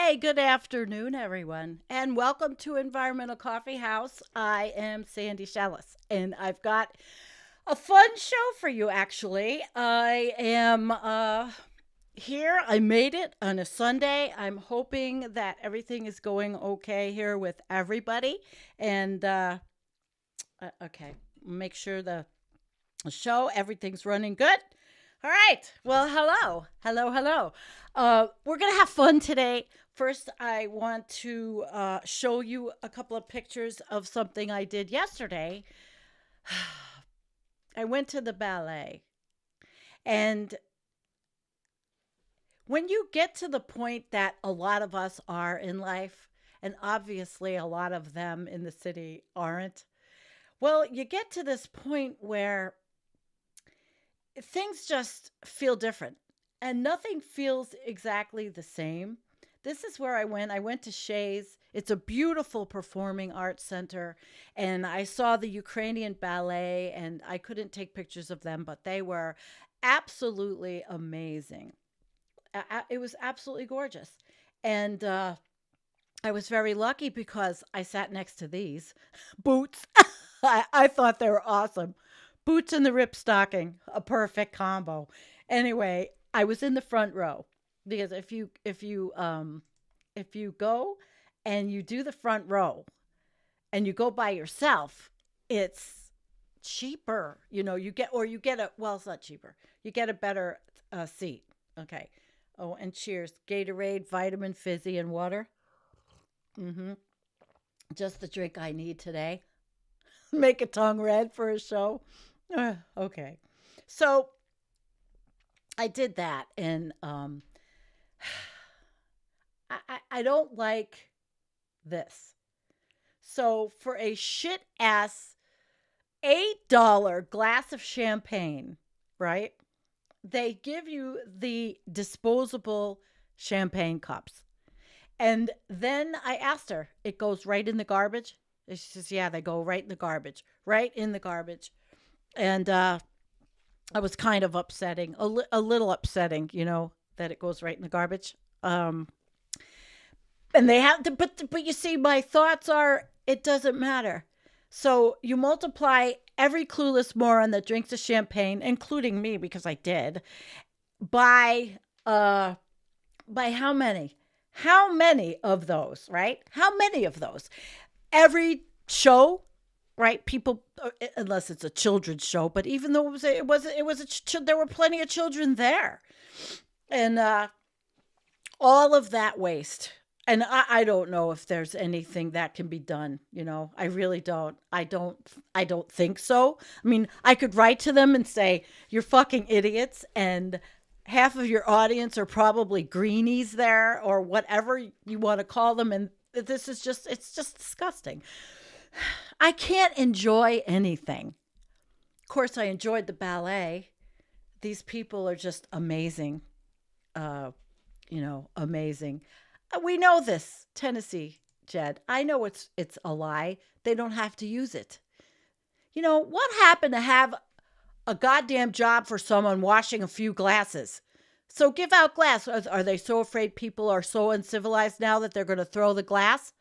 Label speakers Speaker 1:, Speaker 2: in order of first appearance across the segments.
Speaker 1: Hey, good afternoon, everyone, and welcome to Environmental Coffee House. I am Sandy Shellis, and I've got a fun show for you, actually. I am here. I made it on a Sunday. I'm hoping that everything is going okay here with everybody. And, okay, make sure the show, everything's running good. All right. Well, hello. Hello, hello. We're going to have fun today. First, I want to show you a couple of pictures of something I did yesterday. I went to the ballet. And when you get to the point that a lot of us are in life, and obviously a lot of them in the city aren't, well, you get to this point where things just feel different and nothing feels exactly the same. This is where I went. I went to Shays. It's a beautiful performing arts center. And I saw the Ukrainian ballet, and I couldn't take pictures of them, but they were absolutely amazing. It was absolutely gorgeous. And I was very lucky because I sat next to these boots. I thought they were awesome. Boots and the rip stocking, a perfect combo. Anyway, I was in the front row because if you go and you do the front row and you go by yourself, it's cheaper. It's not cheaper. You get a better seat. Okay. Oh, and cheers. Gatorade, vitamin, fizzy, and water. Mm-hmm. Just the drink I need today. Make a tongue red for a show. Okay. So I did that, and I don't like this. So for a shit ass $8 glass of champagne, right? They give you the disposable champagne cups. And then I asked her, it goes right in the garbage? And she says, yeah, they go right in the garbage, right in the garbage. And I was kind of upsetting, a little upsetting, that it goes right in the garbage. And they have to, but you see, my thoughts are, it doesn't matter. So you multiply every clueless moron that drinks the champagne, including me because I did, by how many? How many of those, right? How many of those? Every show, right? People, unless it's a children's show, but even though there were plenty of children there, and all of that waste. And I don't know if there's anything that can be done. I really don't. I don't think so. I mean, I could write to them and say, you're fucking idiots. And half of your audience are probably greenies there or whatever you want to call them. And it's just disgusting. I can't enjoy anything. Of course, I enjoyed the ballet. These people are just amazing. Amazing. We know this, Tennessee, Jed. I know it's a lie. They don't have to use it. What happened to have a goddamn job for someone washing a few glasses? So give out glass. Are they so afraid people are so uncivilized now that they're going to throw the glass?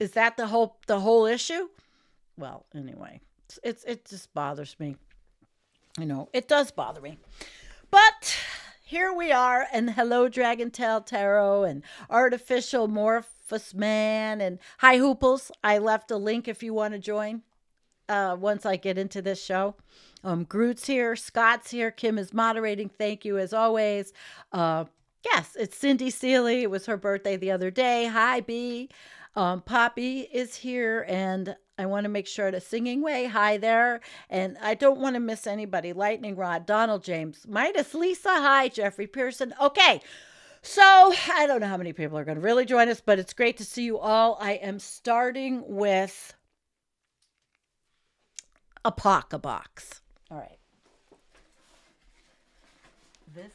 Speaker 1: Is that the whole issue? Well, anyway, it just bothers me. It does bother me. But here we are, and hello, Dragon Tail Tarot, and Artificial Morphous Man, and hi, Huples. I left a link if you want to join once I get into this show. Groot's here, Scott's here, Kim is moderating. Thank you, as always. Yes, it's Cindy Seeley. It was her birthday the other day. Hi, B. Poppy is here, and I want to make sure to Singing Way. Hi there. And I don't want to miss anybody. Lightning Rod, Donald James, Midas, Lisa. Hi, Jeffrey Pearson. Okay. So I don't know how many people are going to really join us, but it's great to see you all. I am starting with Apocabox. All right. This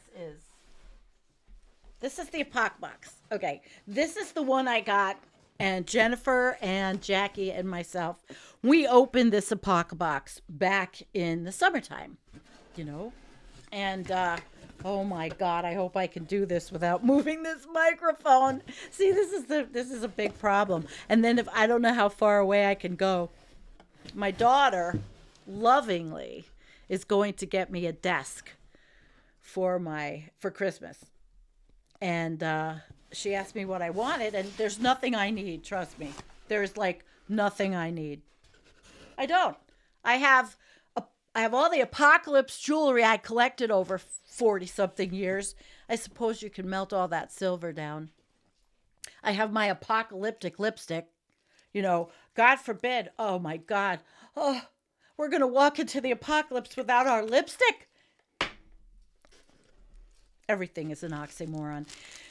Speaker 1: is the Apocabox. Okay. This is the one I got. And Jennifer and Jackie and myself, we opened this Apocabox back in the summertime, and Oh my God, I hope I can do this without moving this microphone. See, this is a big problem. And then if I don't know how far away I can go. My daughter lovingly is going to get me a desk for Christmas. And she asked me what I wanted, and there's nothing I need, trust me. There's like nothing I need. I don't. I have all the Apocalypse jewelry I collected over 40 something years. I suppose you can melt all that silver down. I have my apocalyptic lipstick. You know, God forbid. Oh my God. Oh, we're going to walk into the apocalypse without our lipstick. Everything is an oxymoron.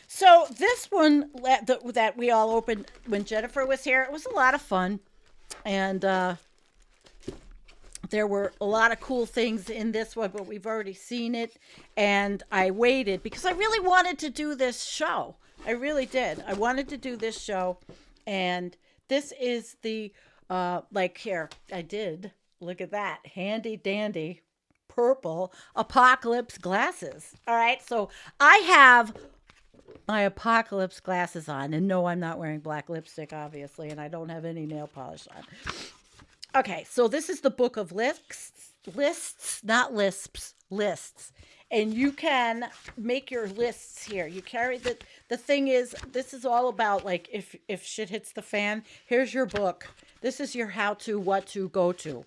Speaker 1: So this one that we all opened when Jennifer was here, it was a lot of fun. And there were a lot of cool things in this one, but we've already seen it. And I waited because I really wanted to do this show. I really did. I wanted to do this show. And this is the, here, I did. Look at that. Handy dandy purple Apocalypse glasses. All right. So I have my Apocalypse glasses on. And no, I'm not wearing black lipstick, obviously. And I don't have any nail polish on. Okay, so this is the book of lists, not lisps, lists. And you can make your lists here. You carry the thing is, this is all about like if shit hits the fan, here's your book. This is your how to, what to go to.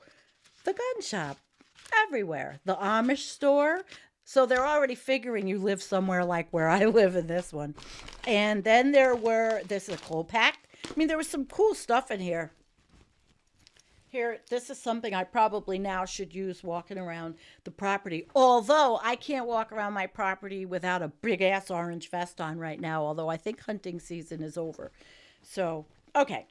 Speaker 1: The gun shop, everywhere. The Amish store. So they're already figuring you live somewhere like where I live in this one. And then this is a coal pack. I mean, there was some cool stuff in here. Here, this is something I probably now should use walking around the property. Although I can't walk around my property without a big ass orange vest on right now. Although I think hunting season is over. So, okay.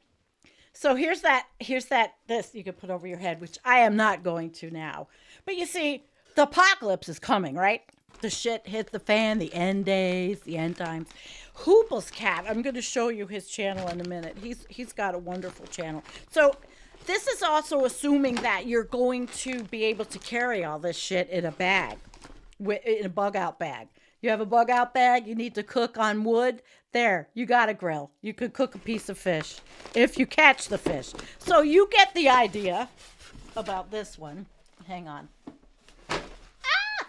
Speaker 1: So here's this you can put over your head, which I am not going to now. But you see, the apocalypse is coming, right? The shit hit the fan, the end days, the end times. Huples Cat, I'm going to show you his channel in a minute. He's got a wonderful channel. So this is also assuming that you're going to be able to carry all this shit in a bag, in a bug out bag. You have a bug out bag, you need to cook on wood. There, you got a grill. You could cook a piece of fish if you catch the fish. So you get the idea about this one. Hang on. Ah!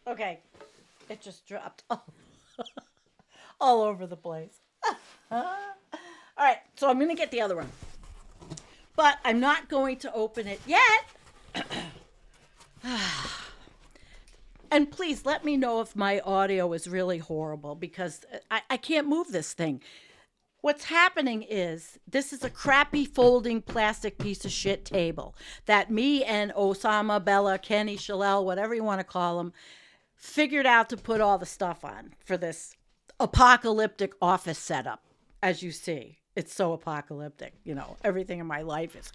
Speaker 1: Okay, it just dropped all over the place. All right, so I'm going to get the other one. But I'm not going to open it yet. And please let me know if my audio is really horrible because I can't move this thing. What's happening is this is a crappy folding plastic piece of shit table that me and Osama, Bella, Kenny, Shalel, whatever you want to call them, figured out to put all the stuff on for this apocalyptic office setup, as you see. It's so apocalyptic, you know, everything in my life is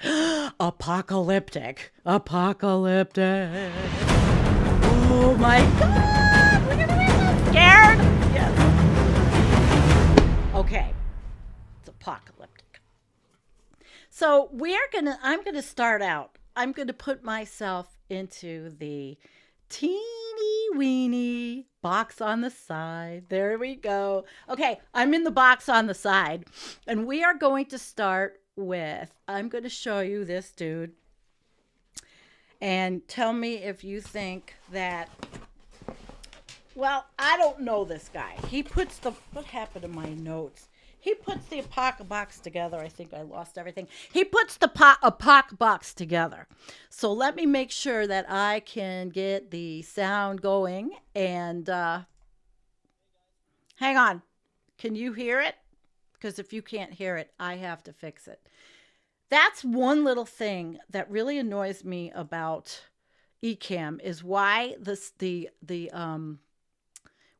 Speaker 1: apocalyptic. Apocalyptic. Oh my God, look at me, I'm scared. Yes. Okay, it's apocalyptic. So I'm gonna start out. I'm gonna put myself into the teeny weeny box on the side. There we go. Okay, I'm in the box on the side. And we are going to start with, I'm going to show you this dude. And tell me if you think that, well, I don't know this guy. He puts what happened to my notes? He puts the Apocabox together. I think I lost everything. He puts the Apocabox together. So let me make sure that I can get the sound going. And hang on. Can you hear it? Because if you can't hear it, I have to fix it. That's one little thing that really annoys me about Ecamm is why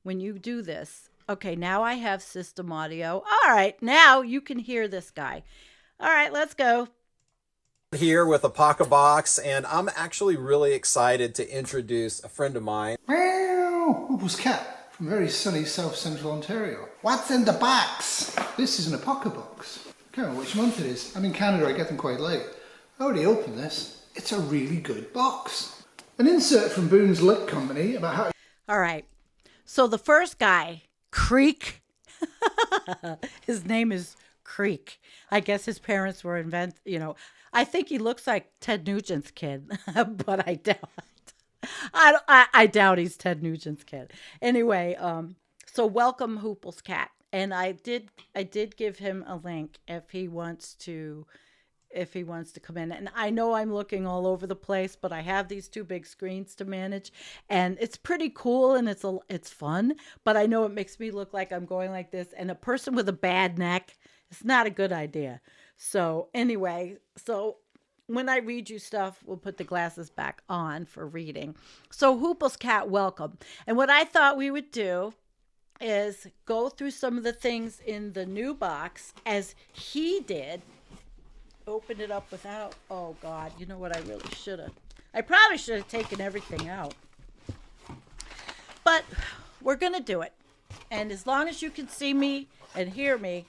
Speaker 1: when you do this. Okay, now I have system audio. All right, now you can hear this guy. All right, let's go.
Speaker 2: Here with Apocabox, and I'm actually really excited to introduce a friend of mine.
Speaker 3: Meow! Huples Cat from very sunny South Central Ontario. What's in the box? This is an Apocabox. I can't remember which month it is. I'm in Canada, I get them quite late. I already opened this. It's a really good box. An insert from Boone's Lip Company about how...
Speaker 1: All right. So the first guy, Creek, his name is Creek. I guess his parents were I think he looks like Ted Nugent's kid, but I doubt. I doubt he's Ted Nugent's kid. Anyway, so welcome Huples Cat, and I did give him a link if he wants to come in. And I know I'm looking all over the place, but I have these two big screens to manage, and it's pretty cool and it's fun. But I know it makes me look like I'm going like this, and a person with a bad neck, it's not a good idea. So anyway, when I read you stuff, we'll put the glasses back on for reading. So Huples Cat, welcome. And what I thought we would do is go through some of the things in the new box as he did. Open it up without, oh God, you know what, I probably should have taken everything out. But we're going to do it. And as long as you can see me and hear me,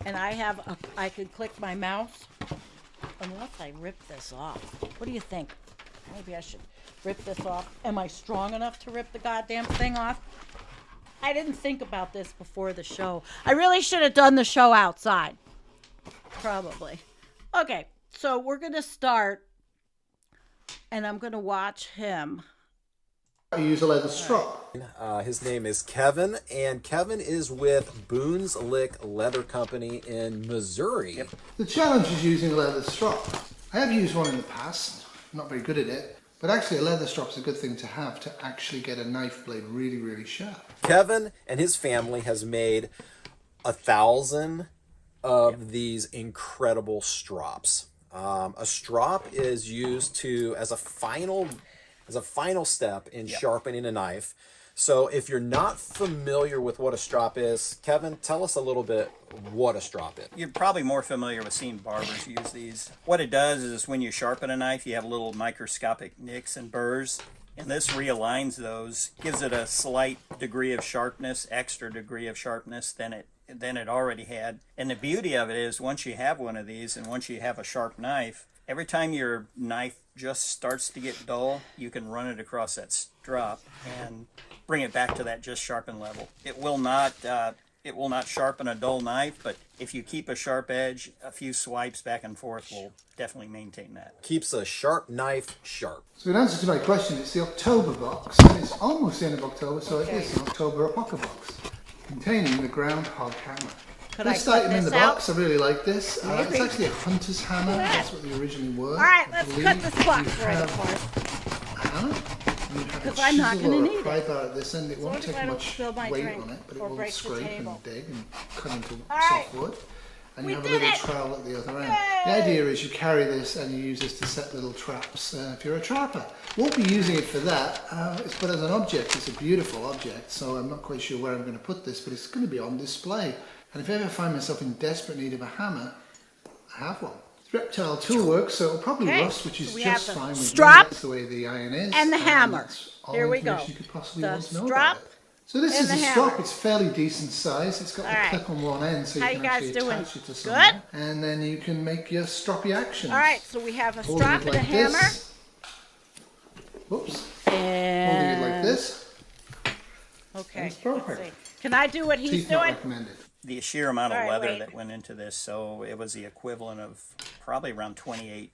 Speaker 1: and I can click my mouse, unless I rip this off. What do you think? Maybe I should rip this off. Am I strong enough to rip the goddamn thing off? I didn't think about this before the show. I really should have done the show outside. Probably. Okay, so we're going to start, and I'm going to watch him.
Speaker 3: I use a leather strap.
Speaker 2: His name is Kevin, and Kevin is with Boone's Lick Leather Company in Missouri. Yep.
Speaker 3: The challenge is using a leather strap. I have used one in the past. I'm not very good at it. But actually a leather strap is a good thing to have to actually get a knife blade really, really sharp.
Speaker 2: Kevin and his family has made 1,000 of these incredible strops. A strop is used as a final step in sharpening a knife. So if you're not familiar with what a strop is, Kevin, tell us a little bit what a strop is.
Speaker 4: You're probably more familiar with seeing barbers use these. What it does is when you sharpen a knife, you have little microscopic nicks and burrs, and this realigns those, gives it a slight degree of sharpness, extra degree of sharpness than it already had. And the beauty of it is once you have one of these and once you have a sharp knife, every time your knife just starts to get dull, you can run it across that strop and bring it back to that just sharpened level. It will not sharpen a dull knife, but if you keep a sharp edge, a few swipes back and forth will definitely maintain that.
Speaker 2: Keeps a sharp knife sharp.
Speaker 3: So in answer to my question, it's the October box, and it's almost the end of October, so it is an October Apocabox, containing the groundhog hammer. This item in the box, I really like this. It's actually a hunter's hammer. That's what they originally were.
Speaker 1: All right, let's cut this box right apart.
Speaker 3: A hammer.
Speaker 1: Because I'm not going to need it.
Speaker 3: Pry bar at this end. It won't take much weight on it, but it will scrape and dig and cut into soft wood. And you have a little trowel at the other end. The idea is you carry this and you use this to set little traps if you're a trapper. Won't be using it for that, but as an object, it's a beautiful object, so I'm not quite sure where I'm going to put this, but it's going to be on display. And if I ever find myself in desperate need of a hammer, I have one. It's reptile tool work, so it'll probably rust, which is just fine with me. That's the way the iron is.
Speaker 1: And the hammer. Here we go.
Speaker 3: You could possibly want to know about it. So this is a strop. It's fairly decent size. It's got the clip on one end, so you can actually attach it to something. And then you can make your stroppy actions.
Speaker 1: All right, so we have a strop and a hammer.
Speaker 3: Whoops.
Speaker 1: And
Speaker 3: holding it like this.
Speaker 1: Okay.
Speaker 3: That's perfect.
Speaker 1: Let's see. Can I do what he's
Speaker 3: Teeth
Speaker 1: doing?
Speaker 3: not recommended.
Speaker 4: The sheer amount of leather that went into this, so it was the equivalent of probably around 28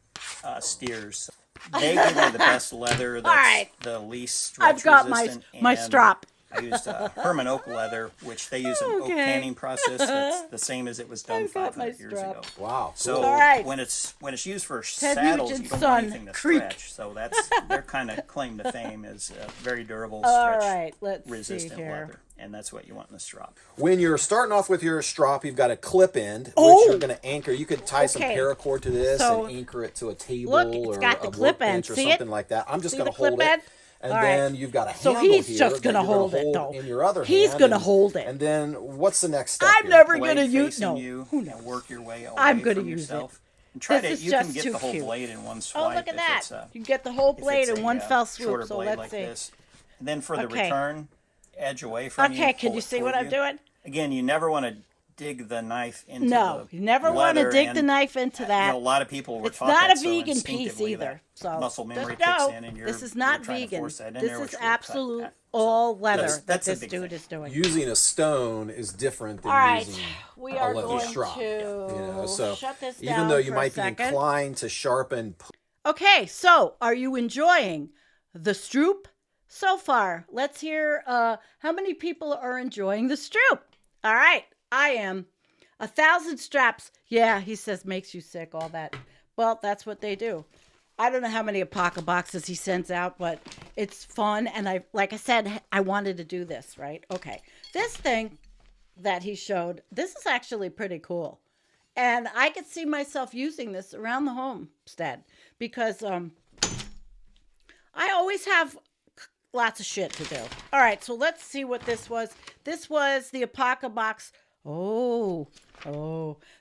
Speaker 4: steers. They give you the best leather that's the least stretch resistant.
Speaker 1: I've got my strop.
Speaker 4: I used Herman oak leather, which they use an oak tanning process that's the same as it was done 500 years ago.
Speaker 2: Wow.
Speaker 4: So when it's used for saddles, you don't want anything to stretch. So that's their kind of claim to fame is very durable, stretch-resistant leather. And that's what you want in the strop.
Speaker 2: When you're starting off with your strop, you've got a clip end, which you're going to anchor. You could tie some paracord to this and anchor it to a table or a workbench or something like that. I'm just going to hold it. And then you've got a handle here.
Speaker 1: So he's just going to hold it, though.
Speaker 2: In your other hand.
Speaker 1: He's going to hold it.
Speaker 2: And then what's the next step?
Speaker 1: I'm never going to use
Speaker 4: it. Who knows? Work your way away
Speaker 1: I'm going to
Speaker 4: from
Speaker 1: use
Speaker 4: yourself.
Speaker 1: it.
Speaker 4: And try
Speaker 1: this
Speaker 4: to, you can get the whole blade in one swipe.
Speaker 1: Oh, look at that. You can get the whole blade in one fell swoop. So let's see.
Speaker 4: This. And then for the return, edge away from you.
Speaker 1: Okay, can you see what I'm doing?
Speaker 4: Again, you never want to dig the knife into
Speaker 1: No,
Speaker 4: the
Speaker 1: you never want to
Speaker 4: leather,
Speaker 1: dig
Speaker 4: and,
Speaker 1: the knife into that.
Speaker 4: a lot of people were
Speaker 1: It's
Speaker 4: taught
Speaker 1: not
Speaker 4: that
Speaker 1: a
Speaker 4: so
Speaker 1: vegan piece
Speaker 4: instinctively
Speaker 1: either.
Speaker 4: that
Speaker 1: So
Speaker 4: muscle memory
Speaker 1: just
Speaker 4: kicks
Speaker 1: know,
Speaker 4: in, and
Speaker 1: this is
Speaker 4: you're
Speaker 1: not
Speaker 4: trying to
Speaker 1: vegan.
Speaker 4: force that in
Speaker 1: This
Speaker 4: there,
Speaker 1: is
Speaker 4: which we'll cut
Speaker 1: absolute
Speaker 4: back.
Speaker 1: all leather
Speaker 4: That's
Speaker 1: that
Speaker 4: a
Speaker 1: this
Speaker 4: big
Speaker 1: dude
Speaker 4: thing.
Speaker 1: is doing.
Speaker 2: Using a stone is different than
Speaker 1: All right,
Speaker 2: using
Speaker 1: we
Speaker 2: a
Speaker 1: are
Speaker 2: leather
Speaker 1: going
Speaker 2: strop.
Speaker 1: to
Speaker 2: So
Speaker 1: shut this
Speaker 2: even
Speaker 1: down
Speaker 2: though you
Speaker 1: for
Speaker 2: might
Speaker 1: a
Speaker 2: be
Speaker 1: second.
Speaker 2: inclined to sharpen.
Speaker 1: Okay, so are you enjoying the Stroop so far? Let's hear how many people are enjoying the Stroop. All right, I am. 1,000 straps. Yeah, he says makes you sick, all that. Well, that's what they do. I don't know how many Apocaboxes he sends out, but it's fun. And like I said, I wanted to do this, right? Okay. This thing that he showed, this is actually pretty cool. And I could see myself using this around the homestead because I always have lots of shit to do. All right, so let's see what this was. This was the Apocabox. Oh,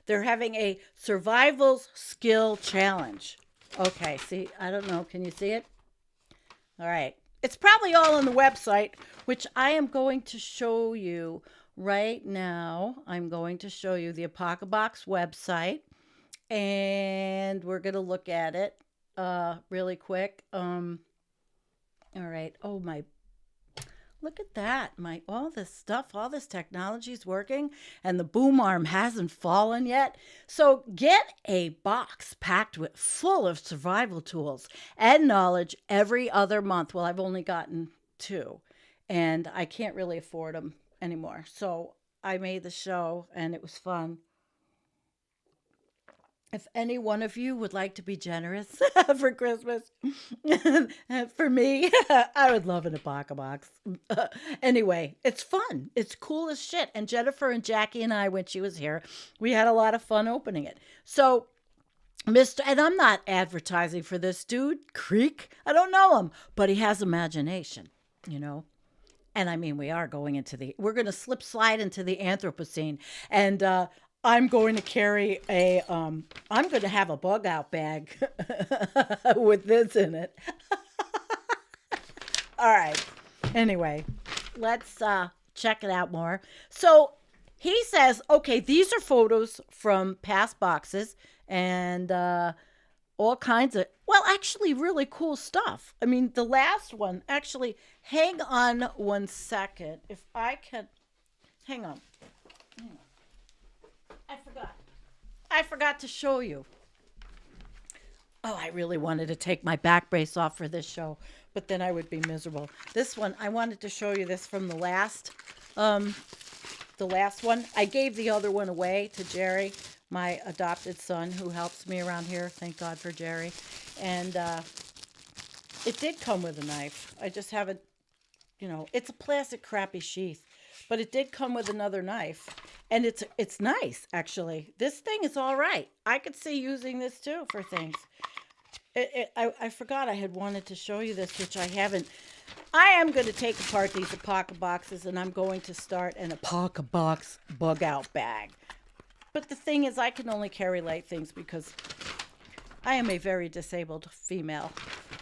Speaker 1: they're having a survival skill challenge. Okay, see, I don't know. Can you see it? All right. It's probably all on the website, which I am going to show you right now. I'm going to show you the Apocabox website, and we're going to look at it really quick. All right. Oh, my. Look at that. All this stuff, all this technology is working, and the boom arm hasn't fallen yet. So get a box packed with full of survival tools and knowledge every other month. Well, I've only gotten 2, and I can't really afford them anymore. So I made the show, and it was fun. If any one of you would like to be generous for Christmas, for me, I would love an Apocabox. Anyway, it's fun. It's cool as shit. And Jennifer and Jackie and I, when she was here, we had a lot of fun opening it. So, and I'm not advertising for this dude, Creek. I don't know him, but he has imagination, you know. And I mean, we're going to slide into the Anthropocene. And, I'm going to carry I'm going to have a bug out bag with this in it. All right. Anyway, let's check it out more. So he says, okay, these are photos from past boxes and all kinds of, well, actually really cool stuff. I mean, the last one, actually, hang on one second. If I can, hang on. I forgot to show you. Oh, I really wanted to take my back brace off for this show, but then I would be miserable. This one, I wanted to show you this from the last one. I gave the other one away to Jerry, my adopted son, who helps me around here. Thank God for Jerry. And it did come with a knife. I just haven't, it's a plastic crappy sheath. But it did come with another knife, and it's nice, actually. This thing is all right. I could see using this, too, for things. I forgot I had wanted to show you this, which I haven't. I am going to take apart these Apocaboxes, and I'm going to start an Apocabox bug-out bag. But the thing is, I can only carry light things because I am a very disabled female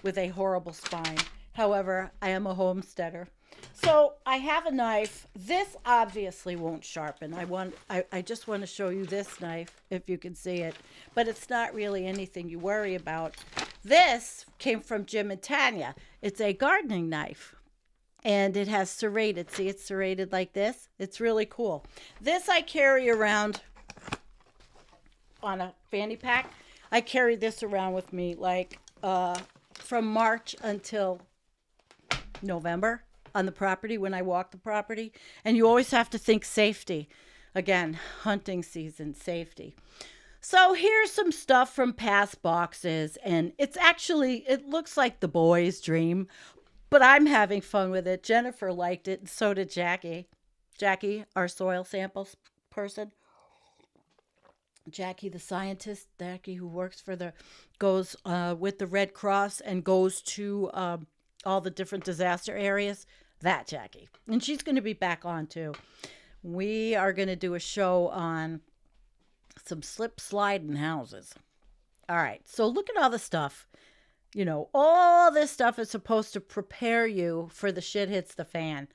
Speaker 1: with a horrible spine. However, I am a homesteader. So I have a knife. This obviously won't sharpen. I just want to show you this knife, if you can see it. But it's not really anything you worry about. This came from Jim and Tanya. It's a gardening knife. And it has serrated. See, it's serrated like this. It's really cool. This I carry around on a fanny pack. I carry this around with me like from March until November on the property when I walk the property. And you always have to think safety. Again, hunting season, safety. So here's some stuff from past boxes. And it looks like the boys' dream. But I'm having fun with it. Jennifer liked it, and so did Jackie. Jackie, our soil samples person. Jackie, the scientist. Jackie, who goes with the Red Cross and goes to all the different disaster areas. That Jackie. And she's going to be back on too. We are going to do a show on some slip sliding houses. All right. So look at all the stuff. All this stuff is supposed to prepare you for the shit hits the fan.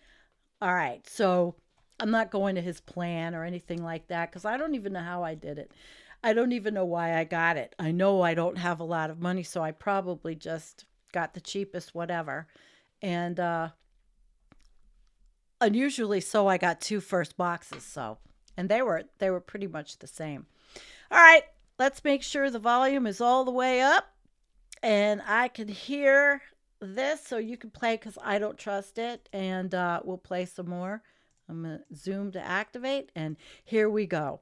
Speaker 1: All right. So I'm not going to his plan or anything like that because I don't even know how I did it. I don't even know why I got it. I know I don't have a lot of money, so I probably just got the cheapest whatever. And unusually so I got 2 first boxes, so and they were pretty much the same. All right, let's make sure the volume is all the way up and I can hear this so you can play because I don't trust it, and we'll play some more. I'm going to zoom to activate, and here we go.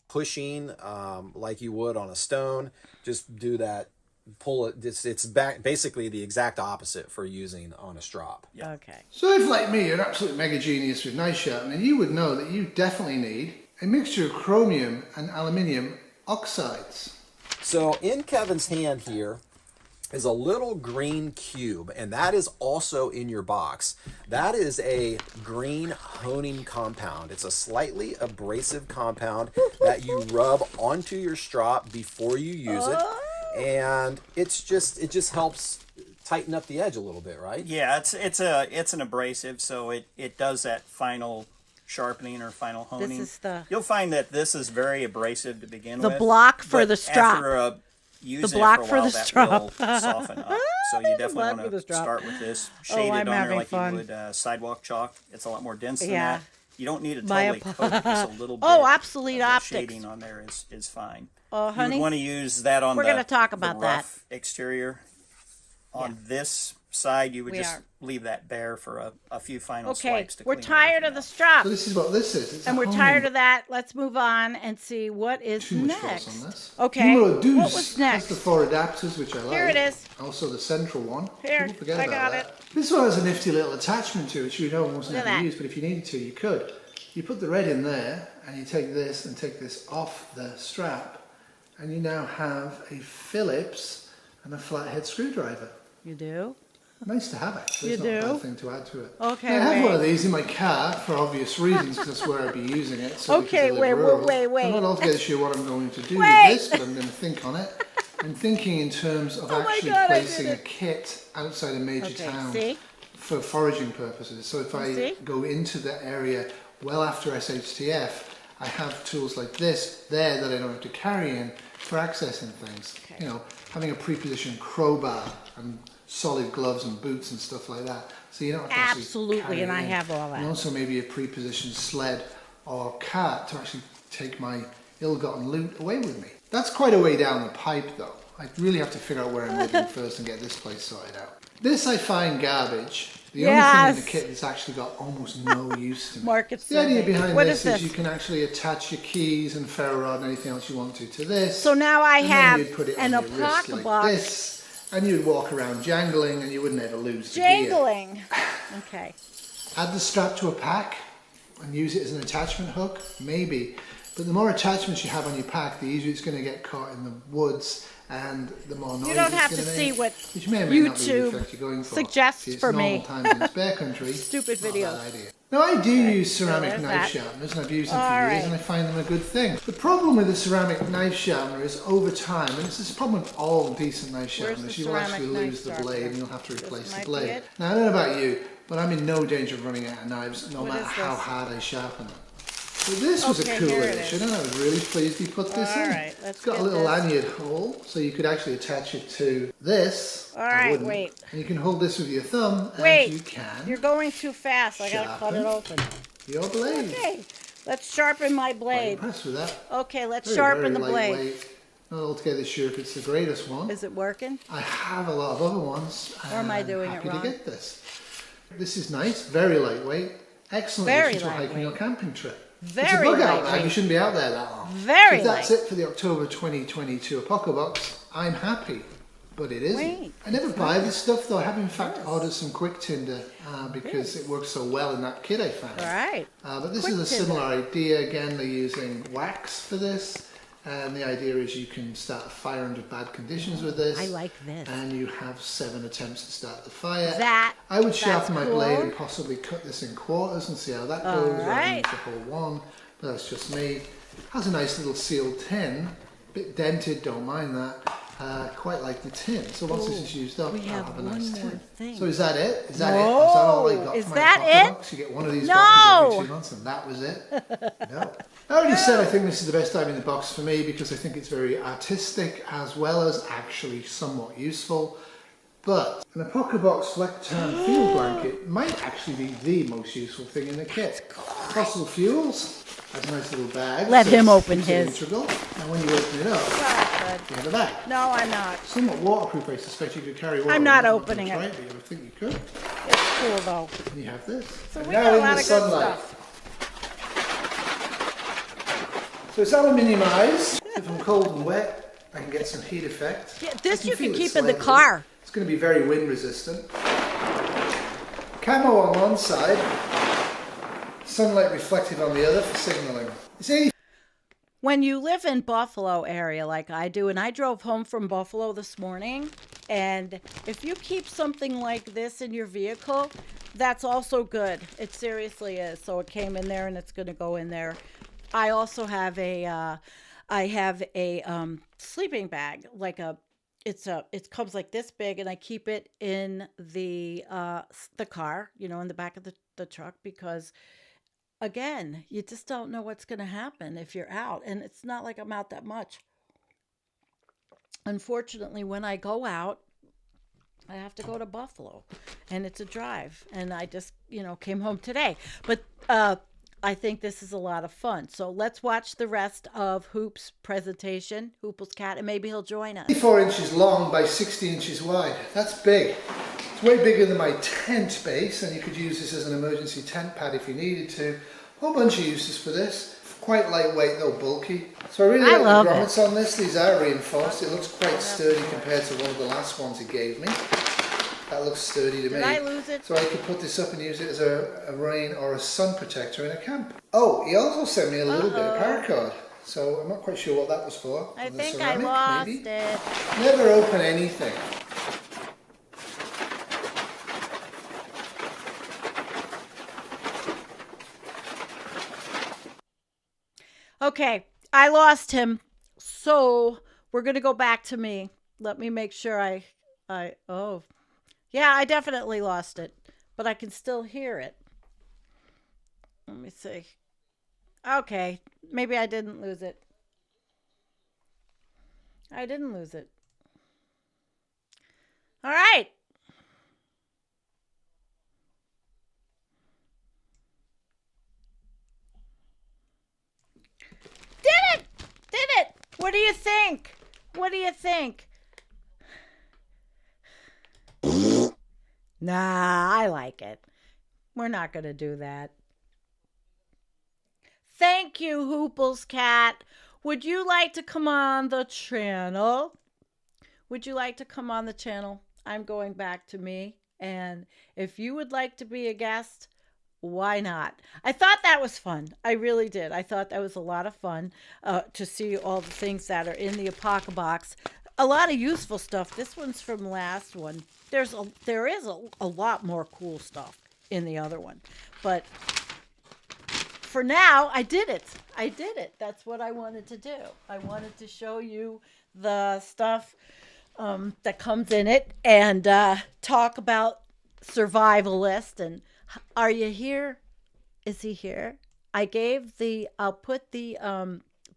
Speaker 2: Pushing like you would on a stone, just do that, pull it. It's back basically the exact opposite for using on a strop.
Speaker 4: Yeah.
Speaker 1: Okay.
Speaker 3: So if, like me, you're an absolute mega genius with knife sharpening, you would know that you definitely need a mixture of chromium and aluminium oxides.
Speaker 2: So in Kevin's hand here is a little green cube, and that is also in your box. That is a green honing compound. It's a slightly abrasive compound that you rub onto your strop before you use it, and it just helps tighten up the edge a little bit, right?
Speaker 4: Yeah, it's an abrasive, so it does that final sharpening or final honing.
Speaker 1: This is the
Speaker 4: You'll find that this is very abrasive to begin with.
Speaker 1: the block for
Speaker 4: but
Speaker 1: the strop.
Speaker 4: After using
Speaker 1: The block
Speaker 4: it for a
Speaker 1: for
Speaker 4: while,
Speaker 1: the
Speaker 4: that
Speaker 1: strop.
Speaker 4: will soften up. So you definitely
Speaker 1: block
Speaker 4: want
Speaker 1: for the
Speaker 4: to
Speaker 1: strop.
Speaker 4: start with this
Speaker 1: Oh,
Speaker 4: shaded
Speaker 1: I'm
Speaker 4: on there
Speaker 1: having
Speaker 4: like
Speaker 1: fun.
Speaker 4: you would sidewalk chalk. It's a lot more dense than
Speaker 1: Yeah.
Speaker 4: that. You don't need to
Speaker 1: My
Speaker 4: totally coat, just a little bit.
Speaker 1: Oh, obsolete
Speaker 4: of the
Speaker 1: optics.
Speaker 4: shading on there is fine.
Speaker 1: Oh,
Speaker 4: You
Speaker 1: honey,
Speaker 4: would want to use that on
Speaker 1: we're
Speaker 4: the,
Speaker 1: gonna talk
Speaker 4: the
Speaker 1: about
Speaker 4: rough exterior. On this side, you would
Speaker 1: We
Speaker 4: just
Speaker 1: are.
Speaker 4: leave that bare for a few final
Speaker 1: okay,
Speaker 4: swipes to
Speaker 1: we're
Speaker 4: clean
Speaker 1: tired
Speaker 4: everything
Speaker 1: of the
Speaker 4: up.
Speaker 1: strop,
Speaker 3: So this is what this is. It's
Speaker 1: and
Speaker 3: a
Speaker 1: we're
Speaker 3: honing.
Speaker 1: tired of that. Let's move on and see what is
Speaker 3: Too much force
Speaker 1: next.
Speaker 3: on this.
Speaker 1: Okay,
Speaker 3: Numero dos
Speaker 1: what was next?
Speaker 3: has the 4 adapters, which I like.
Speaker 1: Here it is.
Speaker 3: Also the central one.
Speaker 1: Here,
Speaker 3: People forget
Speaker 1: I
Speaker 3: about
Speaker 1: got
Speaker 3: that. This one has a nifty little attachment to it, which you don't almost
Speaker 1: Look at
Speaker 3: never
Speaker 1: that.
Speaker 3: use, but if you needed to, you could. You put the red in there, and you take this and take this off the strap, and you now have a Phillips and a flathead screwdriver.
Speaker 1: You do?
Speaker 3: Nice to have, actually.
Speaker 1: You
Speaker 3: It's not a
Speaker 1: do?
Speaker 3: bad thing to add to it.
Speaker 1: Okay,
Speaker 3: I have one
Speaker 1: wait.
Speaker 3: of these in my car for obvious reasons, because that's where I'd be using it. So
Speaker 1: Okay,
Speaker 3: because I live
Speaker 1: wait,
Speaker 3: rural.
Speaker 1: wait.
Speaker 3: I'm not altogether sure what I'm going to do
Speaker 1: Wait.
Speaker 3: with this, but I'm going to think on it. I'm thinking in terms of
Speaker 1: Oh my
Speaker 3: actually
Speaker 1: God, I did
Speaker 3: placing a
Speaker 1: it.
Speaker 3: kit outside a major
Speaker 1: Okay,
Speaker 3: town
Speaker 1: see?
Speaker 3: for foraging purposes. So if I
Speaker 1: See?
Speaker 3: go into the area well after SHTF, I have tools like this there that I don't have to carry in for accessing things.
Speaker 1: Okay.
Speaker 3: You know, having a pre-positioned crowbar and solid gloves and boots and stuff like that. So you don't have to actually
Speaker 1: Absolutely,
Speaker 3: carry
Speaker 1: and
Speaker 3: it
Speaker 1: I
Speaker 3: in.
Speaker 1: have all that.
Speaker 3: And also maybe a pre-positioned sled or cart to actually take my ill-gotten loot away with me. That's quite a way down the pipe though. I really have to figure out where I'm living first and get this place sorted out. This I find garbage. The only thing in the
Speaker 1: Yes.
Speaker 3: kit that's actually got almost no use to me.
Speaker 1: Market
Speaker 3: The idea
Speaker 1: survey.
Speaker 3: behind
Speaker 1: What
Speaker 3: this
Speaker 1: is this?
Speaker 3: is you can actually attach your keys and ferro rod and anything else you want to this.
Speaker 1: So now I
Speaker 3: and
Speaker 1: have
Speaker 3: then you'd put it
Speaker 1: an
Speaker 3: on your wrist
Speaker 1: Apocabox.
Speaker 3: like this, and you'd walk around jangling and you would never lose the gear.
Speaker 1: Jangling. Okay.
Speaker 3: Add the strap to a pack and use it as an attachment hook, maybe. But the more attachments you have on your pack, the easier it's going to get caught in the woods and the more noise
Speaker 1: You don't
Speaker 3: it's
Speaker 1: have
Speaker 3: going
Speaker 1: to
Speaker 3: to
Speaker 1: see
Speaker 3: make,
Speaker 1: what
Speaker 3: which may or may not be the
Speaker 1: YouTube
Speaker 3: effect you're going for.
Speaker 1: suggests
Speaker 3: See, it's
Speaker 1: for
Speaker 3: normal
Speaker 1: me.
Speaker 3: times in spare country.
Speaker 1: Stupid
Speaker 3: not a
Speaker 1: videos.
Speaker 3: bad idea. Now I do use ceramic
Speaker 1: there's
Speaker 3: knife
Speaker 1: that.
Speaker 3: sharpeners, and I've used them for
Speaker 1: All
Speaker 3: years,
Speaker 1: right.
Speaker 3: and I find them a good thing. The problem with the ceramic knife sharpener is over time, and this is the problem with all decent knife
Speaker 1: Where's
Speaker 3: sharpeners,
Speaker 1: the
Speaker 3: you will actually
Speaker 1: ceramic knife
Speaker 3: lose the
Speaker 1: sharpener?
Speaker 3: blade and you'll have to
Speaker 1: This
Speaker 3: replace the
Speaker 1: might be
Speaker 3: blade.
Speaker 1: it.
Speaker 3: Now I don't know about you, but I'm in no danger of running out of knives, no
Speaker 1: What
Speaker 3: matter
Speaker 1: is
Speaker 3: how
Speaker 1: this?
Speaker 3: hard I sharpen them. So this was
Speaker 1: Okay,
Speaker 3: a cool
Speaker 1: here it
Speaker 3: addition,
Speaker 1: is.
Speaker 3: and I was really pleased he put this
Speaker 1: All
Speaker 3: in.
Speaker 1: right, let's
Speaker 3: It's got a
Speaker 1: get
Speaker 3: little
Speaker 1: this.
Speaker 3: lanyard hole, so you could actually attach it to this.
Speaker 1: All
Speaker 3: I
Speaker 1: right,
Speaker 3: wouldn't.
Speaker 1: wait.
Speaker 3: And you can hold this with your thumb,
Speaker 1: Wait.
Speaker 3: and you can
Speaker 1: You're going too fast. I gotta cut it open.
Speaker 3: your blade.
Speaker 1: Okay. Let's sharpen my
Speaker 3: Quite
Speaker 1: blade.
Speaker 3: impressed with that.
Speaker 1: Okay, let's
Speaker 3: Very,
Speaker 1: sharpen
Speaker 3: very
Speaker 1: the blade.
Speaker 3: lightweight. Not altogether sure if it's the greatest one.
Speaker 1: Is it working?
Speaker 3: I have a lot of other ones.
Speaker 1: Or am I
Speaker 3: and
Speaker 1: doing it
Speaker 3: happy
Speaker 1: wrong?
Speaker 3: to get this. This is nice, very lightweight. Excellent
Speaker 1: Very
Speaker 3: addition to a hiking or
Speaker 1: lightweight.
Speaker 3: camping trip.
Speaker 1: Very
Speaker 3: It's a bug out bag.
Speaker 1: lightweight.
Speaker 3: You shouldn't be out there that long.
Speaker 1: Very
Speaker 3: If that's
Speaker 1: light.
Speaker 3: it for the October 2022 Apocabox, I'm happy. But it isn't.
Speaker 1: Wait,
Speaker 3: I never buy this stuff though. I have in fact ordered some quick tinder because it works so well in that kit I found.
Speaker 1: All right.
Speaker 3: But this
Speaker 1: Quick
Speaker 3: is a
Speaker 1: tinder.
Speaker 3: similar idea. Again, they're using wax for this. And the idea is you can start a fire under bad conditions with this.
Speaker 1: I like this.
Speaker 3: And you have 7 attempts to start the fire.
Speaker 1: That-
Speaker 3: I would
Speaker 1: that's
Speaker 3: sharpen my blade
Speaker 1: cool.
Speaker 3: and possibly cut this in quarters and see how that
Speaker 1: All
Speaker 3: goes. Rather than
Speaker 1: right.
Speaker 3: the whole one. But that's just me. Has a nice little sealed tin. Bit dented, don't mind that. quite like the tin. So once this is used up,
Speaker 1: we
Speaker 3: I'll
Speaker 1: have
Speaker 3: have a
Speaker 1: one
Speaker 3: nice
Speaker 1: more
Speaker 3: tin.
Speaker 1: thing.
Speaker 3: So is that it? Is that
Speaker 1: No.
Speaker 3: it? Is that all I got
Speaker 1: Is
Speaker 3: for my
Speaker 1: that
Speaker 3: Apocabox? You get one of these
Speaker 1: No.
Speaker 3: boxes every 2 months and that was it? No. I already said I think this is the best item in the box for me because I think it's very artistic as well as actually somewhat useful. But an Apocabox Fleck-Turn field blanket might actually be the most useful thing in the kit. Fossil fuels has a nice little bag.
Speaker 1: Let him open
Speaker 3: it's
Speaker 1: his.
Speaker 3: Integral. And when you open it up, you have a bag.
Speaker 1: No, I'm not.
Speaker 3: Somewhat waterproof, I suspect you could carry water.
Speaker 1: I'm not
Speaker 3: gonna
Speaker 1: opening
Speaker 3: try
Speaker 1: it.
Speaker 3: But I would think you could.
Speaker 1: It's cool though.
Speaker 3: And you have this.
Speaker 1: So
Speaker 3: and
Speaker 1: we
Speaker 3: now
Speaker 1: got a
Speaker 3: in
Speaker 1: lot
Speaker 3: the
Speaker 1: of good
Speaker 3: sunlight.
Speaker 1: stuff.
Speaker 3: So it's aluminiumized. If I'm cold and wet, I can get some heat effect.
Speaker 1: Yeah, this you
Speaker 3: feel
Speaker 1: can
Speaker 3: it
Speaker 1: keep in the
Speaker 3: slightly.
Speaker 1: car.
Speaker 3: It's going to be very wind resistant. Camo on one side, sunlight reflective on the other for signaling. It's 80.
Speaker 1: When you live in Buffalo area like I do, and I drove home from Buffalo this morning, and if you keep something like this in your vehicle, that's also good. It seriously is. So it came in there and it's going to go in there. I also have a sleeping bag, like it comes like this big, and I keep it in the car, in the back of the truck, because again, you just don't know what's going to happen if you're out, and it's not like I'm out that much. Unfortunately, when I go out, I have to go to Buffalo, and it's a drive, and I just, came home today. But I think this is a lot of fun. So let's watch the rest of Hoop's presentation, Huples Cat, and maybe he'll join us.
Speaker 3: 24 inches long by 60 inches wide. That's big. It's way bigger than my tent base, and you could use this as an emergency tent pad if you needed to. A whole bunch of uses for this. Quite lightweight though, bulky. So I really like the grommets on this. These are reinforced. It looks quite sturdy compared to one of the last ones he gave me. That looks sturdy to me.
Speaker 1: Did I lose it?
Speaker 3: So I could put this up and use it as a rain or a sun protector in a camp. Oh, he also sent me a little bit of paracord. So I'm not quite sure what that was for.
Speaker 1: I
Speaker 3: The
Speaker 1: think
Speaker 3: ceramic,
Speaker 1: I lost
Speaker 3: maybe?
Speaker 1: it.
Speaker 3: Never open anything.
Speaker 1: Okay, I lost him. So we're going to go back to me. Let me make sure yeah, I definitely lost it, but I can still hear it. Let me see. Okay, maybe I didn't lose it. I didn't lose it. All right. Did it! Did it! What do you think? What do you think? Nah, I like it. We're not going to do that. Thank you, Huples Cat. Would you like to come on the channel? Would you like to come on the channel? I'm going back to me. And if you would like to be a guest, why not? I thought that was fun. I really did. I thought that was a lot of fun to see all the things that are in the Apocabox. A lot of useful stuff. This one's from last one. There is a lot more cool stuff in the other one. But for now, I did it. I did it. That's what I wanted to do. I wanted to show you the stuff that comes in it and talk about Survivalist. And are you here? Is he here? I'll put the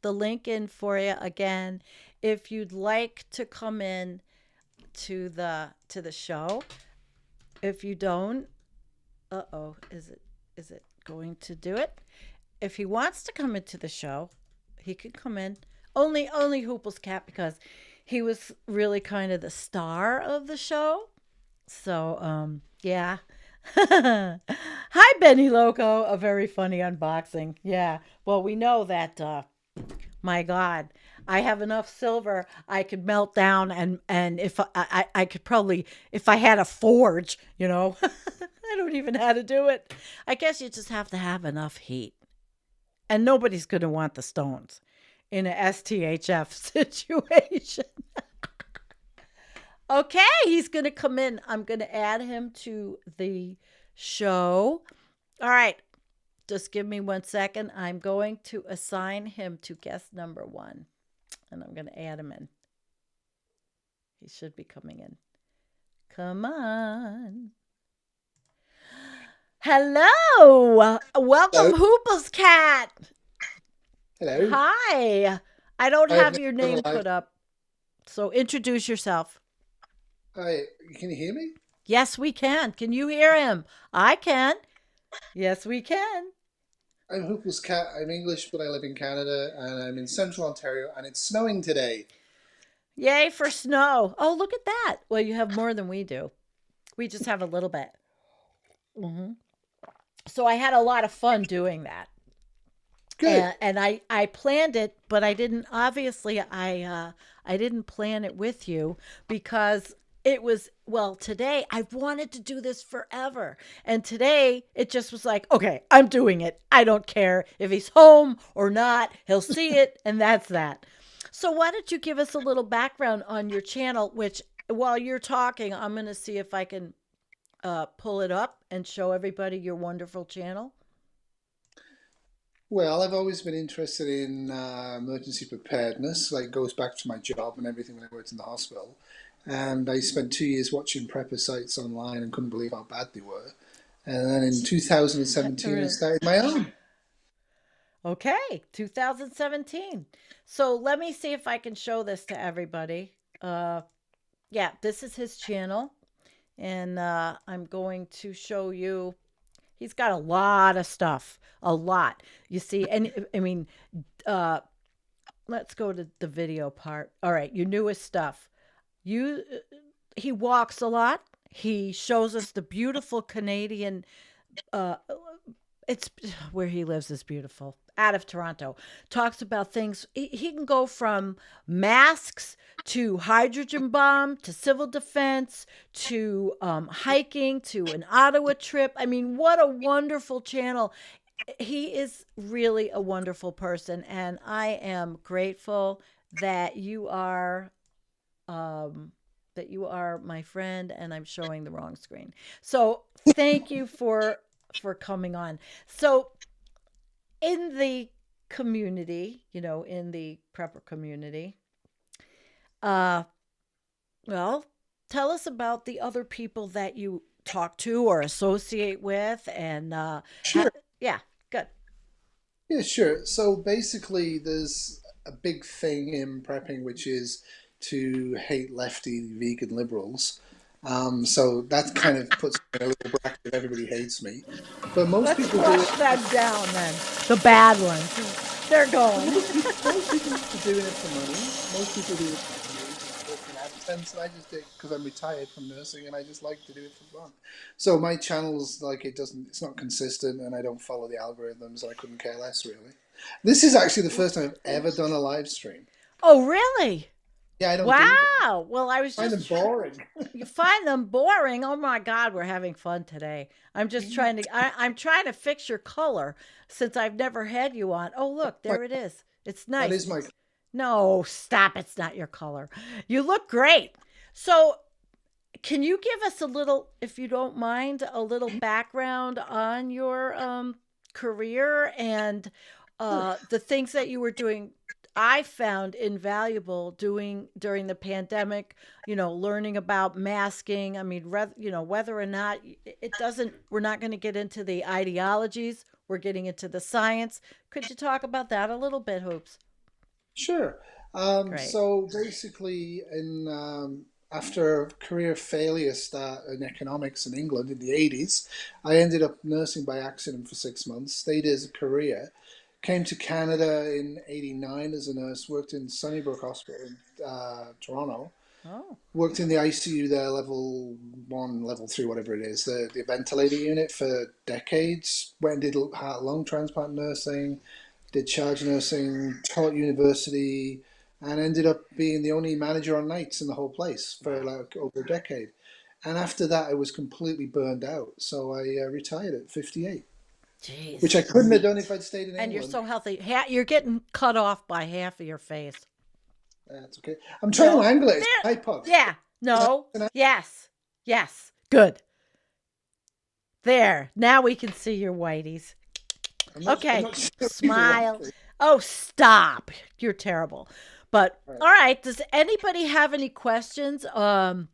Speaker 1: link in for you again if you'd like to come in to the show. If you don't, is it going to do it? If he wants to come into the show, he can come in. Only Huples Cat, because he was really kind of the star of the show. So yeah. Hi, Benny Loco. A very funny unboxing. Yeah. Well, we know that. My God, I have enough silver I could melt down, and if I could probably, if I had a forge, I don't even know how to do it. I guess you just have to have enough heat, and nobody's going to want the stones in a STHF situation. Okay, he's going to come in. I'm going to add him to the show. All right. Just give me 1 second. I'm going to assign him to guest number 1. And I'm going to add him in. He should be coming in. Come on. Hello.
Speaker 3: Hello.
Speaker 1: Welcome, Huples Cat.
Speaker 3: Hello.
Speaker 1: Hi. I don't
Speaker 3: I have
Speaker 1: have
Speaker 3: never
Speaker 1: your
Speaker 3: done
Speaker 1: name
Speaker 3: a live.
Speaker 1: put up. So introduce yourself.
Speaker 3: Hi. Can you hear me?
Speaker 1: Yes, we can. Can you hear him? I can. Yes, we can.
Speaker 3: I'm Huples Cat. I'm English, but I live in Canada, and I'm in Central Ontario, and it's snowing today.
Speaker 1: Yay for snow. Oh, look at that. Well, you have more than we do. We just have a little bit. hmm So I had a lot of fun doing that.
Speaker 3: Good.
Speaker 1: And I planned it, but I didn't. Obviously, I didn't plan it with you because it was well today. I've wanted to do this forever, and today it just was like, okay, I'm doing it. I don't care if he's home or not. He'll see it, and that's that. So why don't you give us a little background on your channel? Which while you're talking, I'm going to see if I can pull it up and show everybody your wonderful channel.
Speaker 3: Well, I've always been interested in emergency preparedness. Like, goes back to my job and everything when I worked in the hospital. And I spent 2 years watching prepper sites online and couldn't believe how bad they were. And then in 2017, I started my own.
Speaker 1: Okay, 2017. So let me see if I can show this to everybody. Yeah, this is his channel, and I'm going to show you. He's got a lot of stuff, a lot. You see, and I mean, uh, let's go to the video part. All right, your newest stuff. You, he walks a lot. He shows us the beautiful Canadian uh, it's where he lives is beautiful out of Toronto. Talks about things. He can go from masks to hydrogen bomb to civil defense to hiking to an Ottawa trip. I mean, what a wonderful channel. He is really a wonderful person, and I am grateful that you are my friend, and I'm showing the wrong screen. So thank you for coming on. So in the community, in the prepper community, uh, well, tell us about the other people that you talk to or associate with, and
Speaker 3: Sure.
Speaker 1: yeah, good.
Speaker 3: Yeah, sure. So basically, there's a big thing in prepping, which is to hate lefty vegan liberals. So that kind of puts me in a little bracket of everybody hates me. But most
Speaker 1: Let's
Speaker 3: people do
Speaker 1: flush
Speaker 3: it.
Speaker 1: them down then. The bad ones, they're
Speaker 3: Well,
Speaker 1: gone.
Speaker 3: most people are doing it for money. Most people do it for views and work in AdSense, and I just did it because I'm retired from nursing, and I just like to do it for fun. So my channel's like it's not consistent, and I don't follow the algorithms, and I couldn't care less really. This is actually the first time I've ever done a live stream.
Speaker 1: Oh, really?
Speaker 3: Yeah, I don't do them.
Speaker 1: Wow. Well, I was
Speaker 3: I find them
Speaker 1: just
Speaker 3: boring.
Speaker 1: you find them boring. Oh my God, we're having fun today. I'm just trying to. I'm trying to fix your color since I've never had you on. Oh look, there it is. It's
Speaker 3: That
Speaker 1: nice.
Speaker 3: is my.
Speaker 1: No, stop. It's not your color. You look great. So, can you give us a little, if you don't mind, a little background on your career and the things that you were doing? I found invaluable doing during the pandemic, learning about masking. I mean, whether or not it doesn't, we're not going to get into the ideologies. We're getting into the science. Could you talk about that a little bit, Hoops?
Speaker 3: Sure.
Speaker 1: Great.
Speaker 3: So basically, in after a career failure start in economics in England in the 80s, I ended up nursing by accident for 6 months, stayed as a career, came to Canada in 89 as a nurse, worked in Sunnybrook Hospital in Toronto,
Speaker 1: Oh,
Speaker 3: worked in the ICU there, level 1, level 3, whatever it is, the ventilator unit for decades, went and did heart lung transplant nursing, did charge nursing, taught university, and ended up being the only manager on nights in the whole place for like over a decade. And after that, I was completely burned out. So I retired at 58, which
Speaker 1: jeez.
Speaker 3: I couldn't have done if I'd stayed in
Speaker 1: And you're
Speaker 3: England.
Speaker 1: so healthy. You're getting cut off by half of your face.
Speaker 3: That's okay. I'm trying to
Speaker 1: No.
Speaker 3: angle it. It's
Speaker 1: There.
Speaker 3: an iPod.
Speaker 1: Yeah. No. Yes. Yes. Good. There. Now we can see your whiteys.
Speaker 3: I'm
Speaker 1: Okay.
Speaker 3: not sure people
Speaker 1: Smile.
Speaker 3: want it.
Speaker 1: Oh, stop. You're terrible. But
Speaker 3: Right.
Speaker 1: all right, does anybody have any questions about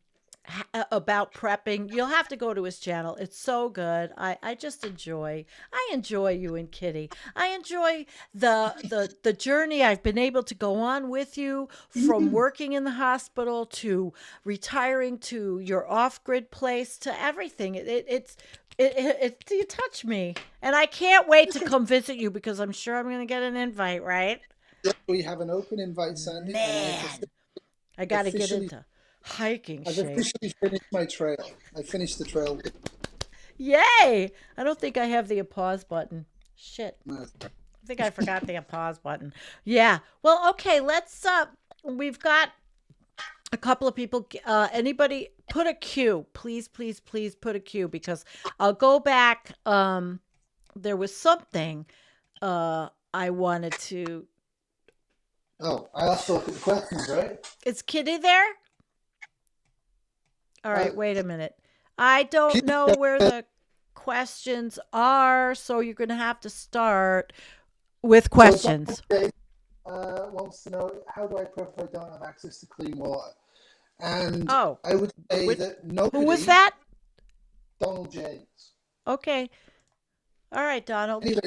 Speaker 1: prepping? You'll have to go to his channel. It's so good. I just enjoy you and Kitty. I enjoy the journey I've been able to go on with you, from working in the hospital to retiring to your off-grid place to everything. You touch me, and I can't wait to come visit you because I'm sure I'm going to get an invite, right?
Speaker 3: We have an open invite, Sandy.
Speaker 1: Man, I got to get
Speaker 3: officially-
Speaker 1: into hiking
Speaker 3: I've
Speaker 1: shape.
Speaker 3: officially finished my trail. I finished the trail.
Speaker 1: Yay! I don't think I have the pause button. Shit.
Speaker 3: No.
Speaker 1: I think I forgot the pause button. Yeah. Well, okay, let's we've got a couple of people. Anybody put a Q. Please, please, please put a Q, because I'll go back. There was something I wanted to.
Speaker 3: Oh, I have to look at the questions, right?
Speaker 1: Is Kitty there? All right, wait a minute. I don't know where the questions are, so you're going to have to start with questions.
Speaker 3: So wants to know, how do I prep if I don't have access to clean water? And I would say that nobody...
Speaker 1: Who was that?
Speaker 3: Donald James.
Speaker 1: Okay. All right, Donald.
Speaker 3: Anyway,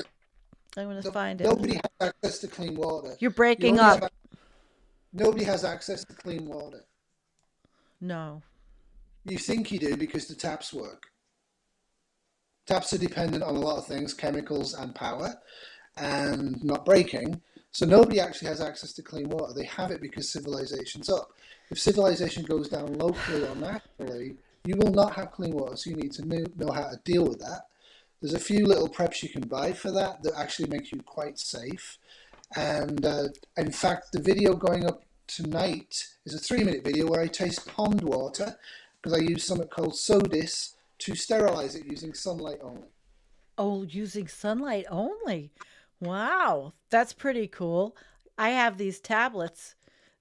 Speaker 1: I'm going to find it.
Speaker 3: Nobody has access to clean water.
Speaker 1: You're breaking up.
Speaker 3: Nobody has access to clean water.
Speaker 1: No.
Speaker 3: You think you do because the taps work. Taps are dependent on a lot of things, chemicals and power, and not breaking. So nobody actually has access to clean water. They have it because civilization's up. If civilization goes down locally or nationally, you will not have clean water. So you need to know how to deal with that. There's a few little preps you can buy for that actually make you quite safe. And in fact, the video going up tonight is a 3-minute video where I taste pond water, because I use something called Sodis to sterilize it using sunlight only.
Speaker 1: Oh, using sunlight only. Wow, that's pretty cool. I have these tablets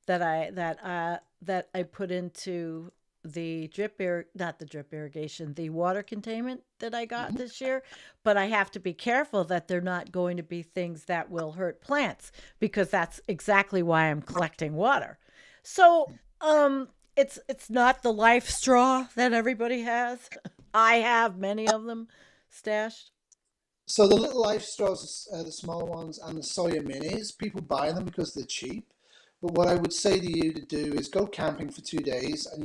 Speaker 1: that I put into the the water containment that I got this year, but I have to be careful that they're not going to be things that will hurt plants, because that's exactly why I'm collecting water. So, it's not the life straw that everybody has. I have many of them stashed.
Speaker 3: So the little life straws, the smaller ones, and the soya minis, people buy them because they're cheap. But what I would say to you to do is go camping for 2 days and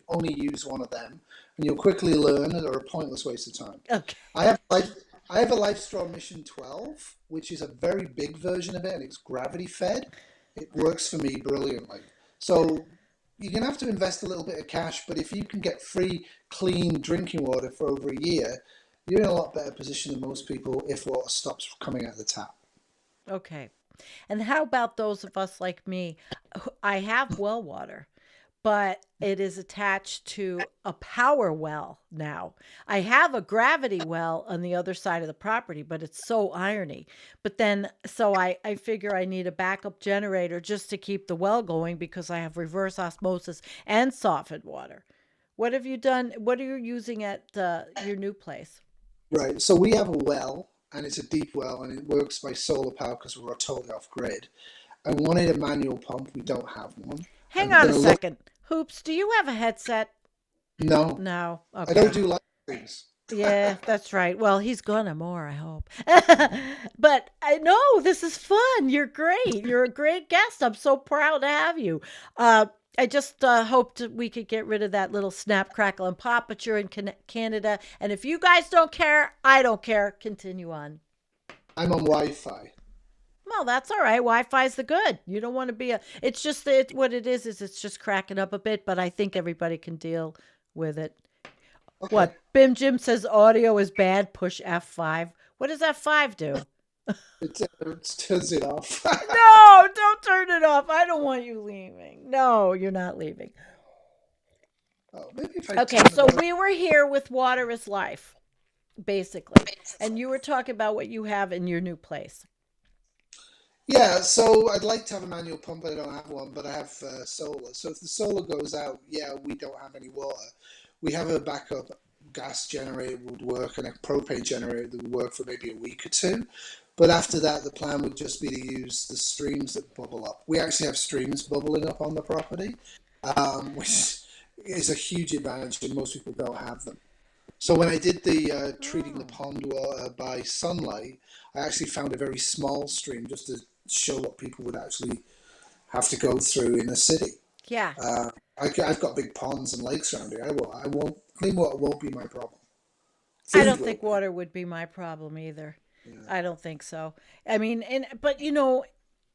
Speaker 3: only use one of them, and you'll quickly learn that they're a pointless waste of time.
Speaker 1: Okay.
Speaker 3: I have a Life Straw Mission 12, which is a very big version of it, and it's gravity fed. It works for me brilliantly. So you're going to have to invest a little bit of cash, but if you can get free, clean drinking water for over a year, you're in a lot better position than most people if water stops coming out of the tap.
Speaker 1: Okay. And how about those of us like me? I have well water, but it is attached to a power well now. I have a gravity well on the other side of the property, but it's so irony. But then, so I figure I need a backup generator just to keep the well going, because I have reverse osmosis and softened water. What have you done? What are you using at your new place?
Speaker 3: Right. So we have a well, and it's a deep well, and it works by solar power because we're totally off grid. I wanted a manual pump. We don't have one.
Speaker 1: Hang on a second. Hoops, do you have a headset?
Speaker 3: No.
Speaker 1: No. Okay.
Speaker 3: I don't do live streams.
Speaker 1: Yeah, that's right. Well, he's gonna more, I hope. But I know this is fun. You're great. You're a great guest. I'm so proud to have you. I just hoped we could get rid of that little snap, crackle, and pop, but you're in Canada. And if you guys don't care, I don't care. Continue on.
Speaker 3: I'm on Wi-Fi.
Speaker 1: Well, that's all right. Wi-Fi's the good. You don't want to be it's just what it is it's just cracking up a bit, but I think everybody can deal with it. Okay. What? Bim Jim says audio is bad. Push F5. What does F5 do?
Speaker 3: It turns it off.
Speaker 1: No, don't turn it off. I don't want you leaving. No, you're not leaving.
Speaker 3: Oh, maybe if I
Speaker 1: okay, so we were here with Water is Life, basically. And you were talking about what you have in your new place.
Speaker 3: Yeah, so I'd like to have a manual pump, but I don't have one, but I have solar. So if the solar goes out, we don't have any water. We have a backup gas generator would work, and a propane generator that would work for maybe a week or two. But after that, the plan would just be to use the streams that bubble up. We actually have streams bubbling up on the property, which is a huge advantage, and most people don't have them. So when I did the treating the pond water by sunlight, I actually found a very small stream just to show what people would actually have to go through in a city.
Speaker 1: Yeah.
Speaker 3: I've got big ponds and lakes around here. I won't clean water won't be my problem.
Speaker 1: I don't think water would be my problem either. Yeah. I don't think so. I mean, but you know,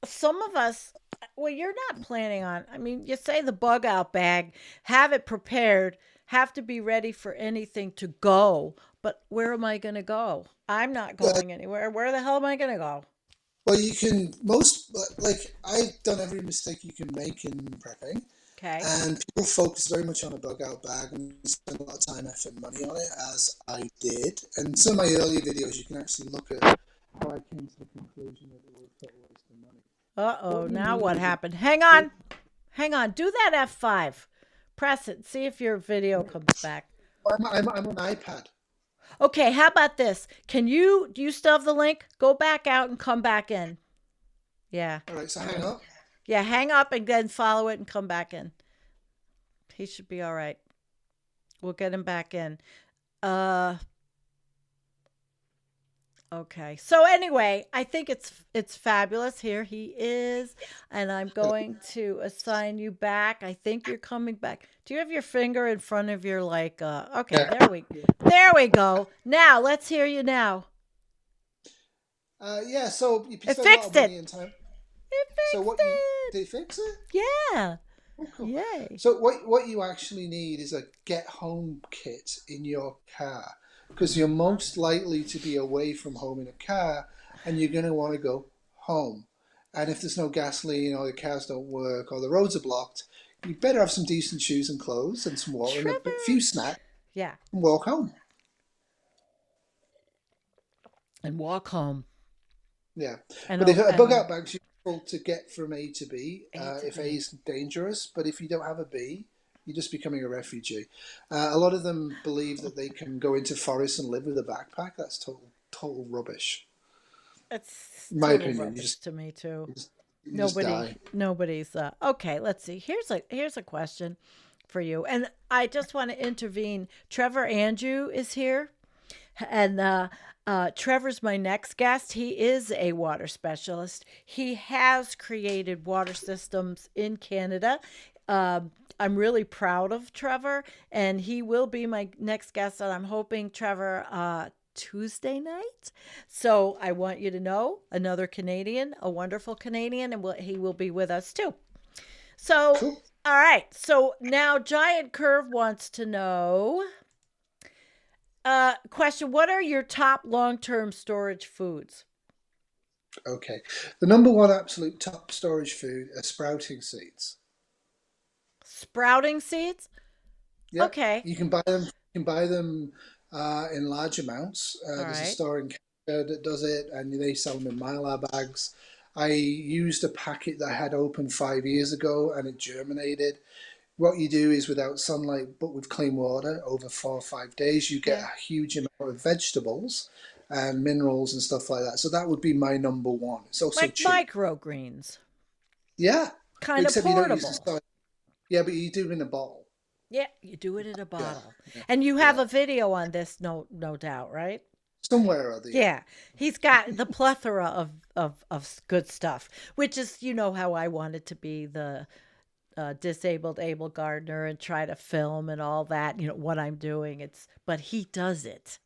Speaker 1: some of us, well, you're not planning on, I mean, you say the bug out bag, have it prepared, have to be ready for anything to go, but where am I going to go? I'm not going anywhere. Where the hell am I going to go?
Speaker 3: Well, you can, I've done every mistake you can make in prepping.
Speaker 1: Okay.
Speaker 3: And people focus very much on a bug out bag and spend a lot of time, effort, and money on it, as I did. And some of my earlier videos, you can actually look at how I came to the conclusion that it was a total waste of money.
Speaker 1: Uh-oh, now what happened? Hang on. Do that F5. Press it. See if your video comes back.
Speaker 3: I'm on iPad.
Speaker 1: Okay, how about this? Do you still have the link? Go back out and come back in. Yeah.
Speaker 3: All right, so hang up.
Speaker 1: Yeah, hang up and then follow it and come back in. He should be all right. We'll get him back in. Okay. So anyway, I think it's fabulous. Here he is, and I'm going to assign you back. I think you're coming back. Do you have your finger in front of your okay, there we go. Now, let's hear you now.
Speaker 3: Yeah, so you
Speaker 1: spent
Speaker 3: a lot of money and time. Did it fix it?
Speaker 1: Yeah.
Speaker 3: Oh, cool.
Speaker 1: Yay.
Speaker 3: So what you actually need is a get home kit in your car, because you're most likely to be away from home in a car and you're going to want to go home. And if there's no gasoline or the cars don't work or the roads are blocked, you better have some decent shoes and clothes and some water and a few snacks.
Speaker 1: Yeah.
Speaker 3: And walk home. Yeah. But if a bug out bag's useful to get from A to B, if A is dangerous, but if you don't have a B, you're just becoming a refugee. A lot of them believe that they can go into forests and live with a backpack. That's total rubbish.
Speaker 1: It's
Speaker 3: my opinion.
Speaker 1: To me too.
Speaker 3: Nobody's.
Speaker 1: Okay. Let's see. Here's a question for you, and I just want to intervene. Trevor Andrew is here, and Trevor's my next guest. He is a water specialist. He has created water systems in Canada. I'm really proud of Trevor, and he will be my next guest, and I'm hoping, Trevor, Tuesday night. So I want you to know, another Canadian, a wonderful Canadian, and he will be with us too. So, cool. All right. So now Giant Curve wants to know, question, what are your top long-term storage foods?
Speaker 3: Okay. The number one absolute top storage food are sprouting seeds.
Speaker 1: Sprouting seeds?
Speaker 3: Yep.
Speaker 1: Okay.
Speaker 3: You can buy them. You can buy them in large amounts. There's a store in Canada that does it, and they sell them in mylar bags. I used a packet that I had opened 5 years ago, and it germinated. What you do is, without sunlight but with clean water, over 4 or 5 days, you get a huge amount of vegetables and minerals and stuff like that. So that would be my number one. It's also
Speaker 1: like
Speaker 3: cheap.
Speaker 1: Microgreens.
Speaker 3: Yeah.
Speaker 1: Kind of portable.
Speaker 3: Yeah, but you do it in a bottle.
Speaker 1: Yeah, you do it in a bottle. Yeah. And you have a video on this, no doubt, right?
Speaker 3: Somewhere or other.
Speaker 1: Yeah. He's got the plethora of good stuff, which is, you know, how I wanted to be the disabled able gardener and try to film and all that, you know, what I'm doing. But he does it.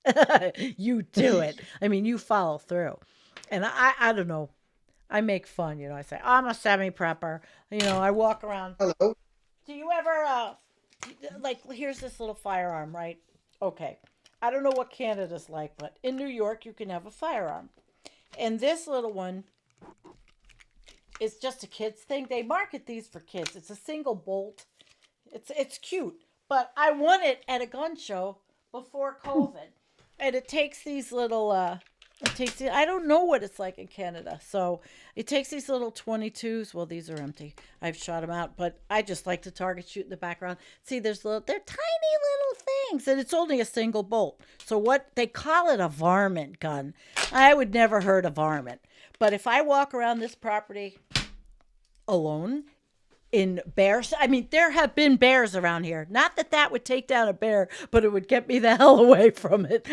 Speaker 1: You do it. I mean, you follow through. And I don't know. I make fun, you know. I say, I'm a semi-prepper. You know, I walk around.
Speaker 3: Hello.
Speaker 1: Do you ever, here's this little firearm, right? Okay. I don't know what Canada's like, but in New York, you can have a firearm. And this little one is just a kid's thing. They market these for kids. It's a single bolt. It's cute. But I won it at a gun show before COVID. And it takes these little, I don't know what it's like in Canada. So it takes these little 22s. Well, these are empty. I've shot them out, but I just like to target shoot in the background. See, they're tiny little things, and it's only a single bolt. So what they call it a varmint gun. I would never hurt a varmint. But if I walk around this property alone in bears, I mean, there have been bears around here. Not that that would take down a bear, but it would get me the hell away from it.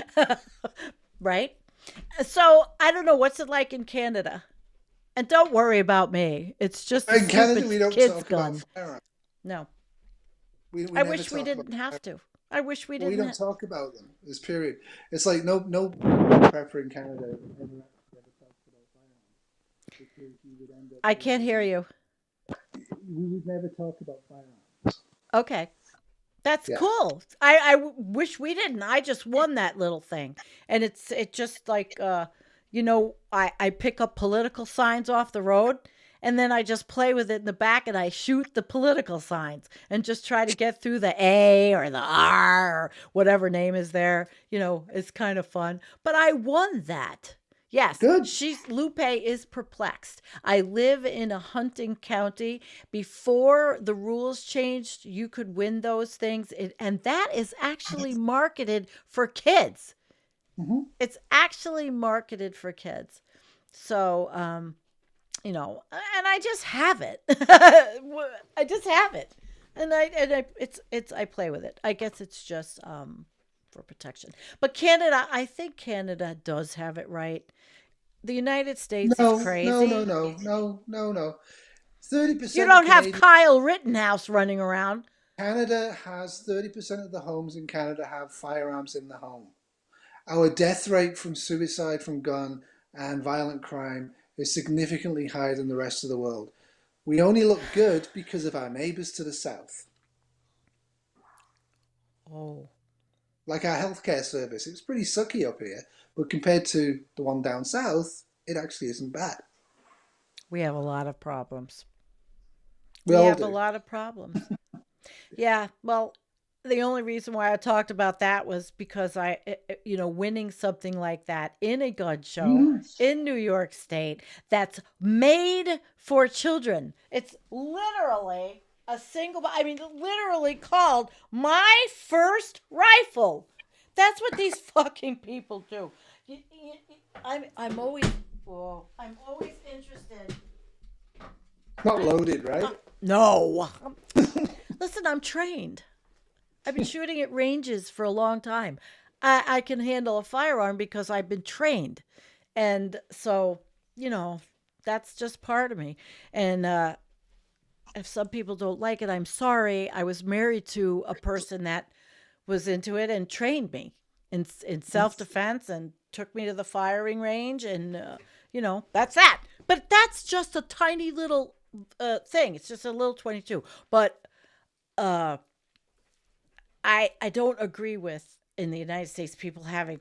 Speaker 1: Right? So I don't know, what's it like in Canada? And don't worry about me. It's just a
Speaker 3: In Canada,
Speaker 1: stupid
Speaker 3: we don't
Speaker 1: kid's
Speaker 3: talk
Speaker 1: gun.
Speaker 3: about firearms.
Speaker 1: No.
Speaker 3: We
Speaker 1: I
Speaker 3: never
Speaker 1: wish we
Speaker 3: talk
Speaker 1: didn't
Speaker 3: about
Speaker 1: have to. I wish we
Speaker 3: We
Speaker 1: didn't.
Speaker 3: don't talk about them. This period. It's like no prepper in Canada ever talks about firearms because you would end up.
Speaker 1: I can't hear you.
Speaker 3: We would never talk about firearms.
Speaker 1: Okay. That's
Speaker 3: Yeah.
Speaker 1: cool. I wish we didn't. I just won that little thing. And it just like, I pick up political signs off the road and then I just play with it in the back and I shoot the political signs and just try to get through the A or the R or whatever name is there. It's kind of fun. But I won that. Yes,
Speaker 3: Good.
Speaker 1: Lupe is perplexed. I live in a hunting county. Before the rules changed, you could win those things. And that is actually marketed for kids.
Speaker 3: Mm-hmm.
Speaker 1: It's actually marketed for kids. So, and I just have it. I just have it. And I play with it. I guess it's just for protection. But Canada, I think Canada does have it right. The United States is crazy.
Speaker 3: No. 30%.
Speaker 1: You don't have Kyle Rittenhouse running around.
Speaker 3: Canada has 30% of the homes in Canada have firearms in the home. Our death rate from suicide from gun and violent crime is significantly higher than the rest of the world. We only look good because of our neighbors to the south.
Speaker 1: Oh.
Speaker 3: Like our healthcare service, it's pretty sucky up here, but compared to the one down south, it actually isn't bad.
Speaker 1: We have a lot of problems.
Speaker 3: We
Speaker 1: have
Speaker 3: do.
Speaker 1: a lot of problems. Yeah, well, the only reason why I talked about that was because winning something like that in a gun show in New York State that's made for children. It's literally literally called My First Rifle. That's what these fucking people do. I'm always interested.
Speaker 3: Not loaded, right?
Speaker 1: No. Listen, I'm trained. I've been shooting at ranges for a long time. I can handle a firearm because I've been trained. And so, that's just part of me. And if some people don't like it, I'm sorry. I was married to a person that was into it and trained me in self-defense and took me to the firing range. And, that's that. But that's just a tiny little thing. It's just a little 22. But I don't agree with, in the United States, people having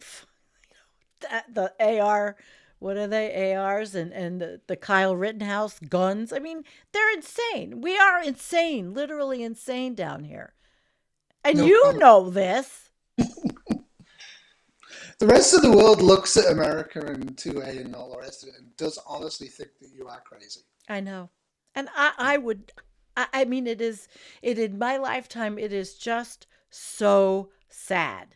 Speaker 1: the AR, what are they, ARs and the Kyle Rittenhouse guns. I mean, they're insane. We are insane, literally insane down here. And know this.
Speaker 3: The rest of the world looks at America and 2A and all the rest of it and does honestly think that you are crazy.
Speaker 1: I know. And I mean, it is in my lifetime, it is just so sad.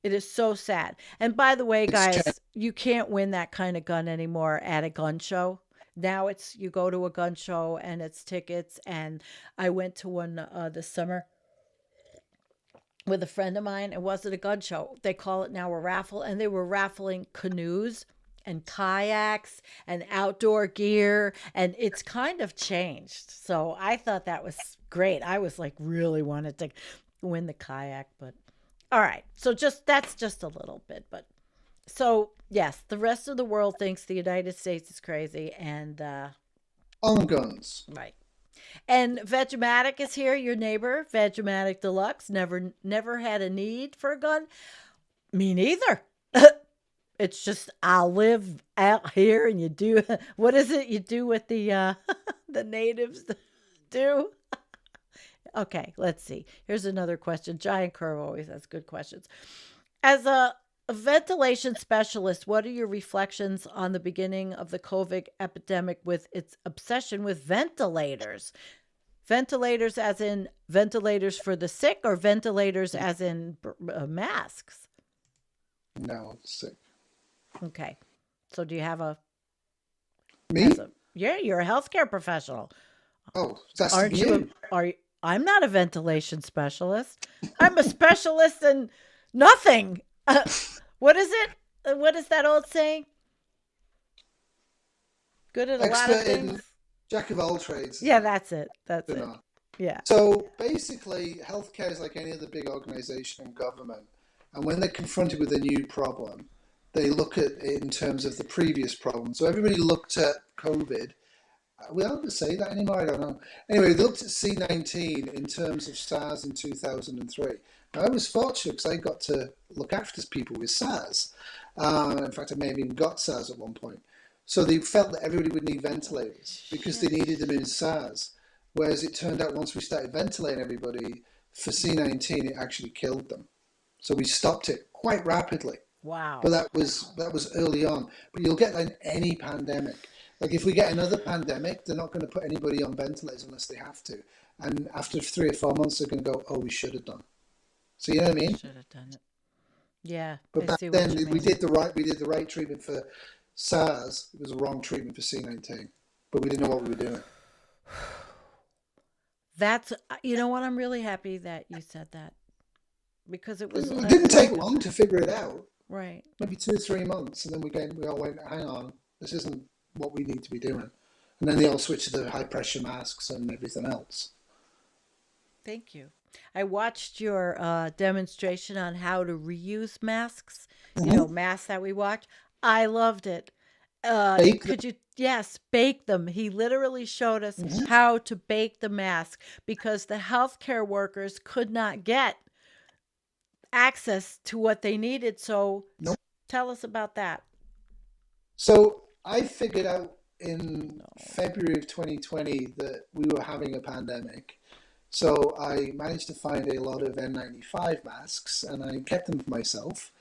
Speaker 1: It is so sad. And by the way, guys, you can't win that kind of gun anymore at a gun show. Now you go to a gun show and it's tickets. And I went to one this summer with a friend of mine. It wasn't a gun show. They call it now a raffle. And they were raffling canoes and kayaks and outdoor gear. And it's kind of changed. So I thought that was great. I was like really wanted to win the kayak, but all right. So that's just a little bit, but so yes, the rest of the world thinks the United States is crazy and
Speaker 3: on guns.
Speaker 1: Right. And Vegematic is here, your neighbor, Vegematic Deluxe. Never had a need for a gun. Me neither. It's just I'll live out here and you do what is it you do what the the natives do? Okay, let's see. Here's another question. Giant Curve always has good questions. As a ventilation specialist, what are your reflections on the beginning of the COVID epidemic with its obsession with ventilators? Ventilators as in ventilators for the sick, or ventilators as in masks?
Speaker 3: No, sick.
Speaker 1: Okay. So do you have
Speaker 3: Me?
Speaker 1: you're a healthcare professional.
Speaker 3: Oh, that's
Speaker 1: Aren't you
Speaker 3: you.
Speaker 1: are you, I'm not a ventilation specialist. I'm a specialist in nothing. What is it? What is that old saying? Good at a lot of
Speaker 3: Expert in
Speaker 1: things.
Speaker 3: jack of all trades.
Speaker 1: Yeah, that's it. That's
Speaker 3: They're
Speaker 1: it.
Speaker 3: not.
Speaker 1: Yeah.
Speaker 3: So basically, healthcare is like any other big organization in government. And when they're confronted with a new problem, they look at it in terms of the previous problem. So everybody looked at COVID. Are we allowed to say that anymore? I don't know. Anyway, they looked at C19 in terms of SARS in 2003. Now, I was fortunate because I got to look after people with SARS. In fact, I may have even got SARS at one point. So they felt that everybody would need ventilators because they needed them in SARS. Whereas it turned out once we started ventilating everybody for C19, it actually killed them. So we stopped it quite rapidly.
Speaker 1: Wow.
Speaker 3: But that was early on. But you'll get that in any pandemic. Like if we get another pandemic, they're not going to put anybody on ventilators unless they have to. And after 3 or 4 months, they're going to go, "Oh, we should have done." So you know what I mean?
Speaker 1: Should have done it. Yeah.
Speaker 3: But
Speaker 1: I
Speaker 3: back
Speaker 1: see what
Speaker 3: then
Speaker 1: you
Speaker 3: we
Speaker 1: mean.
Speaker 3: did the right treatment for SARS. It was the wrong treatment for C19, but we didn't know what we were doing.
Speaker 1: That's you know what? I'm really happy that you said that because it was
Speaker 3: It didn't take long to figure it out.
Speaker 1: right.
Speaker 3: Maybe 2 or 3 months, and then we all went, "Hang on, this isn't what we need to be doing." And then they all switched to the high pressure masks and everything else.
Speaker 1: Thank you. I watched your demonstration on how to reuse masks. You know, masks that we watch. I loved it.
Speaker 3: Bake
Speaker 1: Could you? Yes, bake them. He literally showed us how to bake the mask because the healthcare workers could not get access to what they needed. So,
Speaker 3: Nope.
Speaker 1: tell us about that.
Speaker 3: So I figured out in February of 2020 that we were having a pandemic. So I managed to find a lot of N95 masks and I kept them for myself.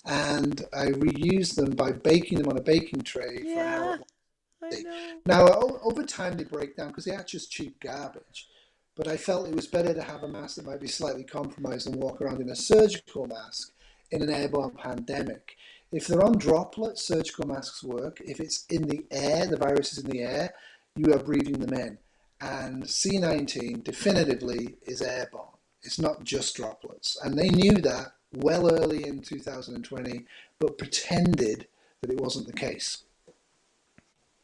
Speaker 3: And I reused them by baking them on a baking tray for an hour.
Speaker 1: I know.
Speaker 3: Now, over time they break down because they are just cheap garbage. But I felt it was better to have a mask that might be slightly compromised and walk around in a surgical mask in an airborne pandemic. If they're on droplets, surgical masks work. If it's in the air, the virus is in the air, you are breathing them in. And C19 definitively is airborne. It's not just droplets. And they knew that well early in 2020, but pretended that it wasn't the case.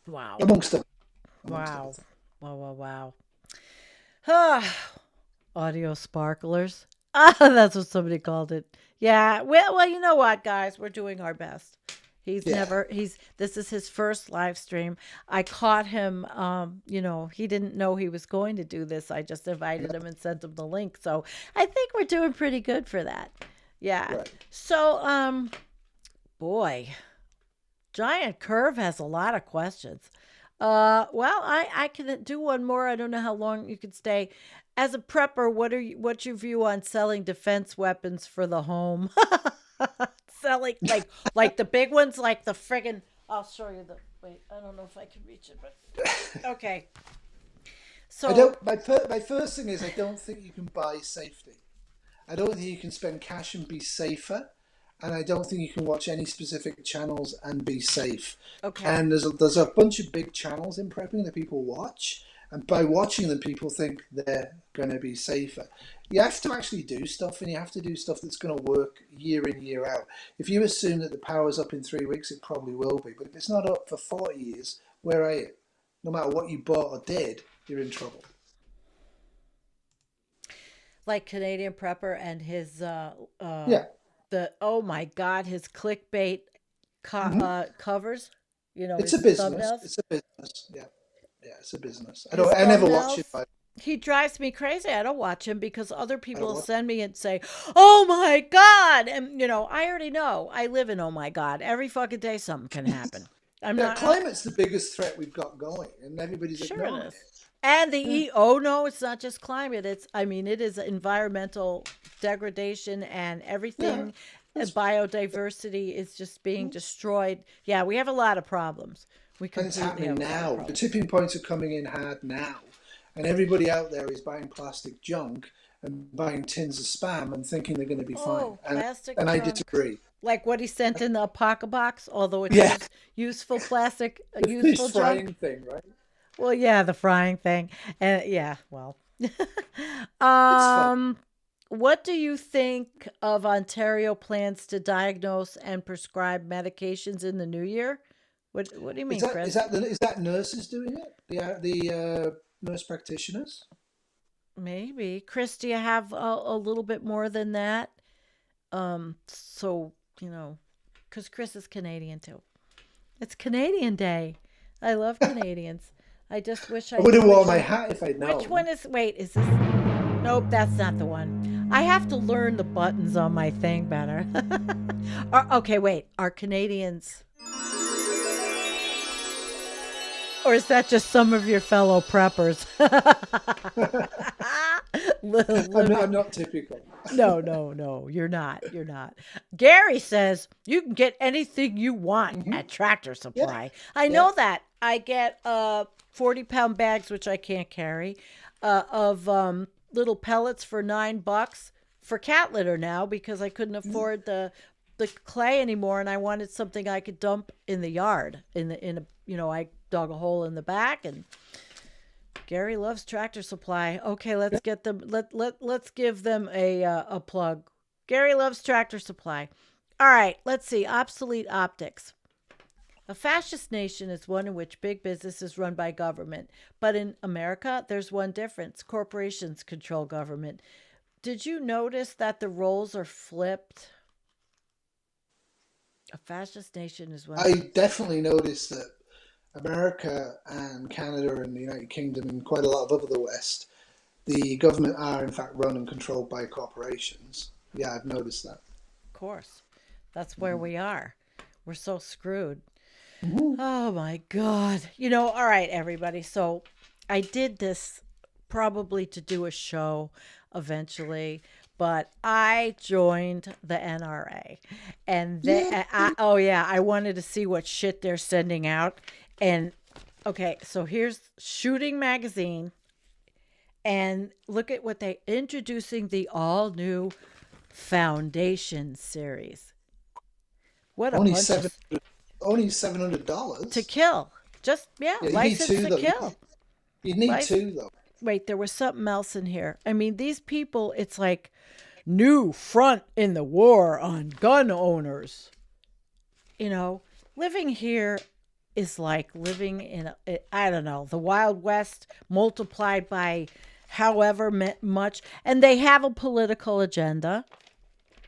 Speaker 1: Wow.
Speaker 3: Amongst them.
Speaker 1: Wow. Wow, wow, wow. Ah, audio sparklers. Ah, that's what somebody called it. Yeah. Well, you know what, guys? We're doing our best. This is his first live stream. I caught him, he didn't know he was going to do this. I just invited him and sent him the link. So I think we're doing pretty good for that. Yeah.
Speaker 3: Right.
Speaker 1: So, boy, Giant Curve has a lot of questions. Well, I can do one more. I don't know how long you could stay. As a prepper, what's your view on selling defense weapons for the home? Selling like the big ones, like the friggin'. I'll show you wait, I don't know if I can reach it, but okay. So
Speaker 3: My first thing is I don't think you can buy safety. I don't think you can spend cash and be safer. And I don't think you can watch any specific channels and be safe.
Speaker 1: okay.
Speaker 3: And there's a bunch of big channels in prepping that people watch. And by watching them, people think they're going to be safer. You have to actually do stuff, and you have to do stuff that's going to work year in, year out. If you assume that the power's up in 3 weeks, it probably will be. But if it's not up for 40 years, where are you? No matter what you bought or did, you're in trouble.
Speaker 1: Like Canadian Prepper and his
Speaker 3: Yeah.
Speaker 1: oh my God, his clickbait covers.
Speaker 3: It's
Speaker 1: his
Speaker 3: a business.
Speaker 1: thumbnails.
Speaker 3: It's a business. Yeah. Yeah, it's a business. I never watch it. But
Speaker 1: He drives me crazy. I don't watch him because other people
Speaker 3: watch
Speaker 1: send me and say, "Oh my God!" And I already know. I live in oh my God. Every fucking day something can happen.
Speaker 3: Climate's the biggest threat we've got going, and everybody's
Speaker 1: Sure
Speaker 3: ignoring
Speaker 1: it
Speaker 3: it.
Speaker 1: is. And oh no, it's not just climate. It is environmental degradation and everything. Biodiversity is just being destroyed. Yeah, we have a lot of problems. We
Speaker 3: And it's
Speaker 1: completely
Speaker 3: happening
Speaker 1: have a lot of
Speaker 3: now. The
Speaker 1: problems.
Speaker 3: tipping points are coming in hard now. and everybody out there is buying plastic junk and buying tins of Spam and thinking they're going to be fine.
Speaker 1: Oh, plastic
Speaker 3: And I
Speaker 1: junk.
Speaker 3: disagree.
Speaker 1: Like what he sent in the Apocabox, although it's
Speaker 3: Yeah,
Speaker 1: useful plastic,
Speaker 3: the
Speaker 1: useful
Speaker 3: fish
Speaker 1: junk.
Speaker 3: frying thing, right?
Speaker 1: Well, yeah, the frying thing. And yeah, well.
Speaker 3: It's fun.
Speaker 1: um what do you think of Ontario plans to diagnose and prescribe medications in the new year? What do you
Speaker 3: Is
Speaker 1: mean,
Speaker 3: that is
Speaker 1: Chris?
Speaker 3: that the, is that nurses doing it? The nurse practitioners?
Speaker 1: Maybe. Chris, do you have a little bit more than that? So, cuz Chris is Canadian too. It's Canadian Day. I love Canadians. I just wish
Speaker 3: I
Speaker 1: I
Speaker 3: would
Speaker 1: knew
Speaker 3: have worn
Speaker 1: which
Speaker 3: my
Speaker 1: one.
Speaker 3: hat if I'd
Speaker 1: Which one
Speaker 3: known.
Speaker 1: is? Wait, is this? Nope, that's not the one. I have to learn the buttons on my thing better. Okay, wait. Are Canadians, or is that just some of your fellow preppers?
Speaker 3: I'm
Speaker 1: Living.
Speaker 3: not typical.
Speaker 1: No, no, no. You're not. You're not. Gary says you can get anything you want
Speaker 3: Hmm.
Speaker 1: at Tractor
Speaker 3: Yeah,
Speaker 1: Supply. I
Speaker 3: yeah.
Speaker 1: know that. I get 40-pound bags, which I can't carry, of little pellets for $9 for cat litter now because I couldn't afford the clay anymore, and I wanted something I could dump in the yard. I dug a hole in the back, and Gary loves Tractor Supply. Okay, let's get them. Let's give them a plug. Gary loves Tractor Supply. All right, let's see. Obsolete optics. A fascist nation is one in which big business is run by government. But in America, there's one difference. Corporations control government. Did you notice that the roles are flipped? A fascist nation is one.
Speaker 3: I definitely noticed that America and Canada and the United Kingdom and quite a lot of other West, the government are in fact run and controlled by corporations. Yeah, I've noticed that.
Speaker 1: Of course. That's where we are. We're so screwed.
Speaker 3: Mhm.
Speaker 1: Oh my God. All right, everybody. So I did this probably to do a show eventually, but I joined the NRA. And
Speaker 3: Yeah.
Speaker 1: oh yeah, I wanted to see what shit they're sending out. And okay, so here's Shooting Magazine. And look at what they introducing the all new Foundation series. What a
Speaker 3: Only
Speaker 1: bunch of
Speaker 3: seven only
Speaker 1: to
Speaker 3: $700.
Speaker 1: kill. Just yeah,
Speaker 3: Yeah, you need
Speaker 1: license
Speaker 3: two
Speaker 1: to
Speaker 3: though.
Speaker 1: kill.
Speaker 3: You need
Speaker 1: License.
Speaker 3: two though.
Speaker 1: Wait, there was something else in here. I mean, these people, it's like new front in the war on gun owners. You know, living here is like living in I don't know, the Wild West multiplied by however much, and they have a political agenda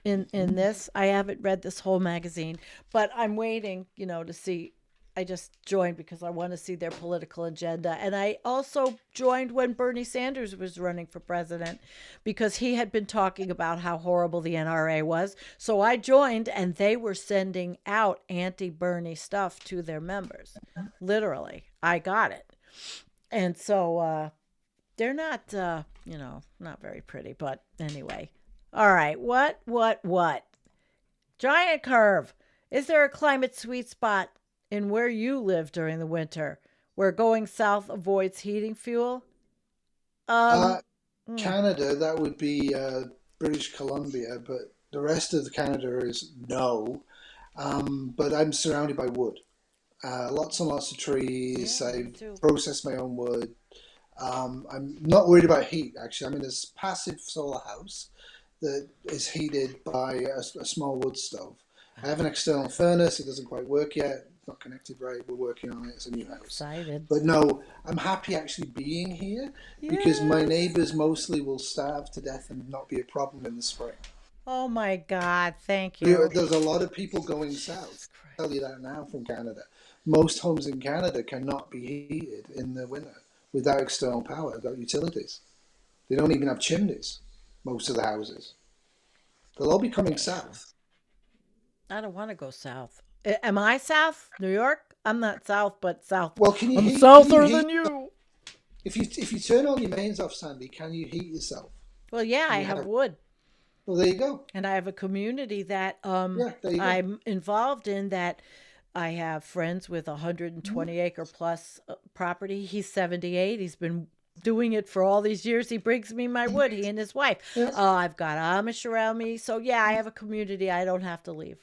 Speaker 1: in this. I haven't read this whole magazine, but I'm waiting, to see. I just joined because I want to see their political agenda. And I also joined when Bernie Sanders was running for president because he had been talking about how horrible the NRA was. So I joined, and they were sending out anti-Bernie stuff to their members. Literally, I got it. And so they're not, not very pretty, but anyway. All right. What? Giant curve. Is there a climate sweet spot in where you live during the winter where going south avoids heating fuel?
Speaker 3: Uh,
Speaker 1: Um, mm,
Speaker 3: Canada, that would be British Columbia, but the rest of Canada is no. But I'm surrounded by wood. Lots and lots of trees.
Speaker 1: yeah, me
Speaker 3: I
Speaker 1: too.
Speaker 3: process my own wood. I'm not worried about heat, actually. I'm in this passive solar house that is heated by a small wood stove. I have an external furnace. It doesn't quite work yet. It's not connected right. We're working on it. It's a new
Speaker 1: I'm
Speaker 3: house.
Speaker 1: excited.
Speaker 3: But no, I'm happy actually being here because my
Speaker 1: Yes.
Speaker 3: neighbors mostly will starve to death and not be a problem in the spring.
Speaker 1: Oh my God. Thank you.
Speaker 3: There's a lot of people going
Speaker 1: Jesus
Speaker 3: south.
Speaker 1: Christ.
Speaker 3: I'll tell you that now from Canada. Most homes in Canada cannot be heated in the winter without external power, without utilities. They don't even have chimneys, most of the houses. They'll all be coming
Speaker 1: Damn.
Speaker 3: south.
Speaker 1: I don't want to go south. Am I south? New York? I'm not south, but south.
Speaker 3: Well,
Speaker 1: I'm
Speaker 3: can you
Speaker 1: souther than
Speaker 3: heat
Speaker 1: you.
Speaker 3: if you turn all your mains off, Sandy, can you heat yourself?
Speaker 1: Well, yeah,
Speaker 3: Can
Speaker 1: I
Speaker 3: you
Speaker 1: have
Speaker 3: have
Speaker 1: wood.
Speaker 3: well there you go.
Speaker 1: And I have a community that
Speaker 3: Yeah, there you go.
Speaker 1: I'm involved in that I have friends with a
Speaker 3: Mhm.
Speaker 1: 120 acre plus property. He's 78. He's been doing it for all these years. He brings me my wood, he and his wife.
Speaker 3: Yeah.
Speaker 1: I've got Amish around me. So yeah, I have a community. I don't have to leave.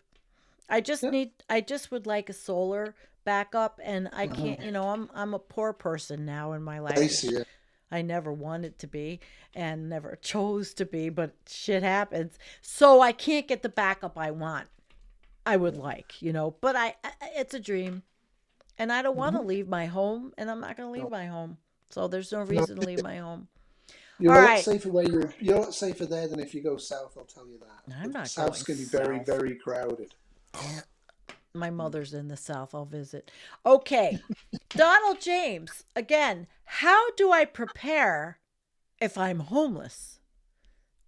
Speaker 3: Yeah.
Speaker 1: I just would like a solar backup, and I can't, I'm a poor person now in my life,
Speaker 3: I
Speaker 1: which
Speaker 3: see it.
Speaker 1: I never wanted to be and never chose to be, but shit happens. So I can't get the backup I want. I would like, but it's a dream, and I don't want to leave my home, and I'm not going to leave
Speaker 3: No,
Speaker 1: my home. So there's no
Speaker 3: no,
Speaker 1: reason to leave my home.
Speaker 3: you're
Speaker 1: All
Speaker 3: a lot
Speaker 1: right.
Speaker 3: safer where you're a lot safer there than if you go south. I'll tell you that.
Speaker 1: I'm
Speaker 3: The
Speaker 1: not
Speaker 3: south's
Speaker 1: going
Speaker 3: going to be very,
Speaker 1: south.
Speaker 3: very crowded.
Speaker 1: My mother's in the South. I'll visit. Okay. Donald James, again, how do I prepare if I'm homeless?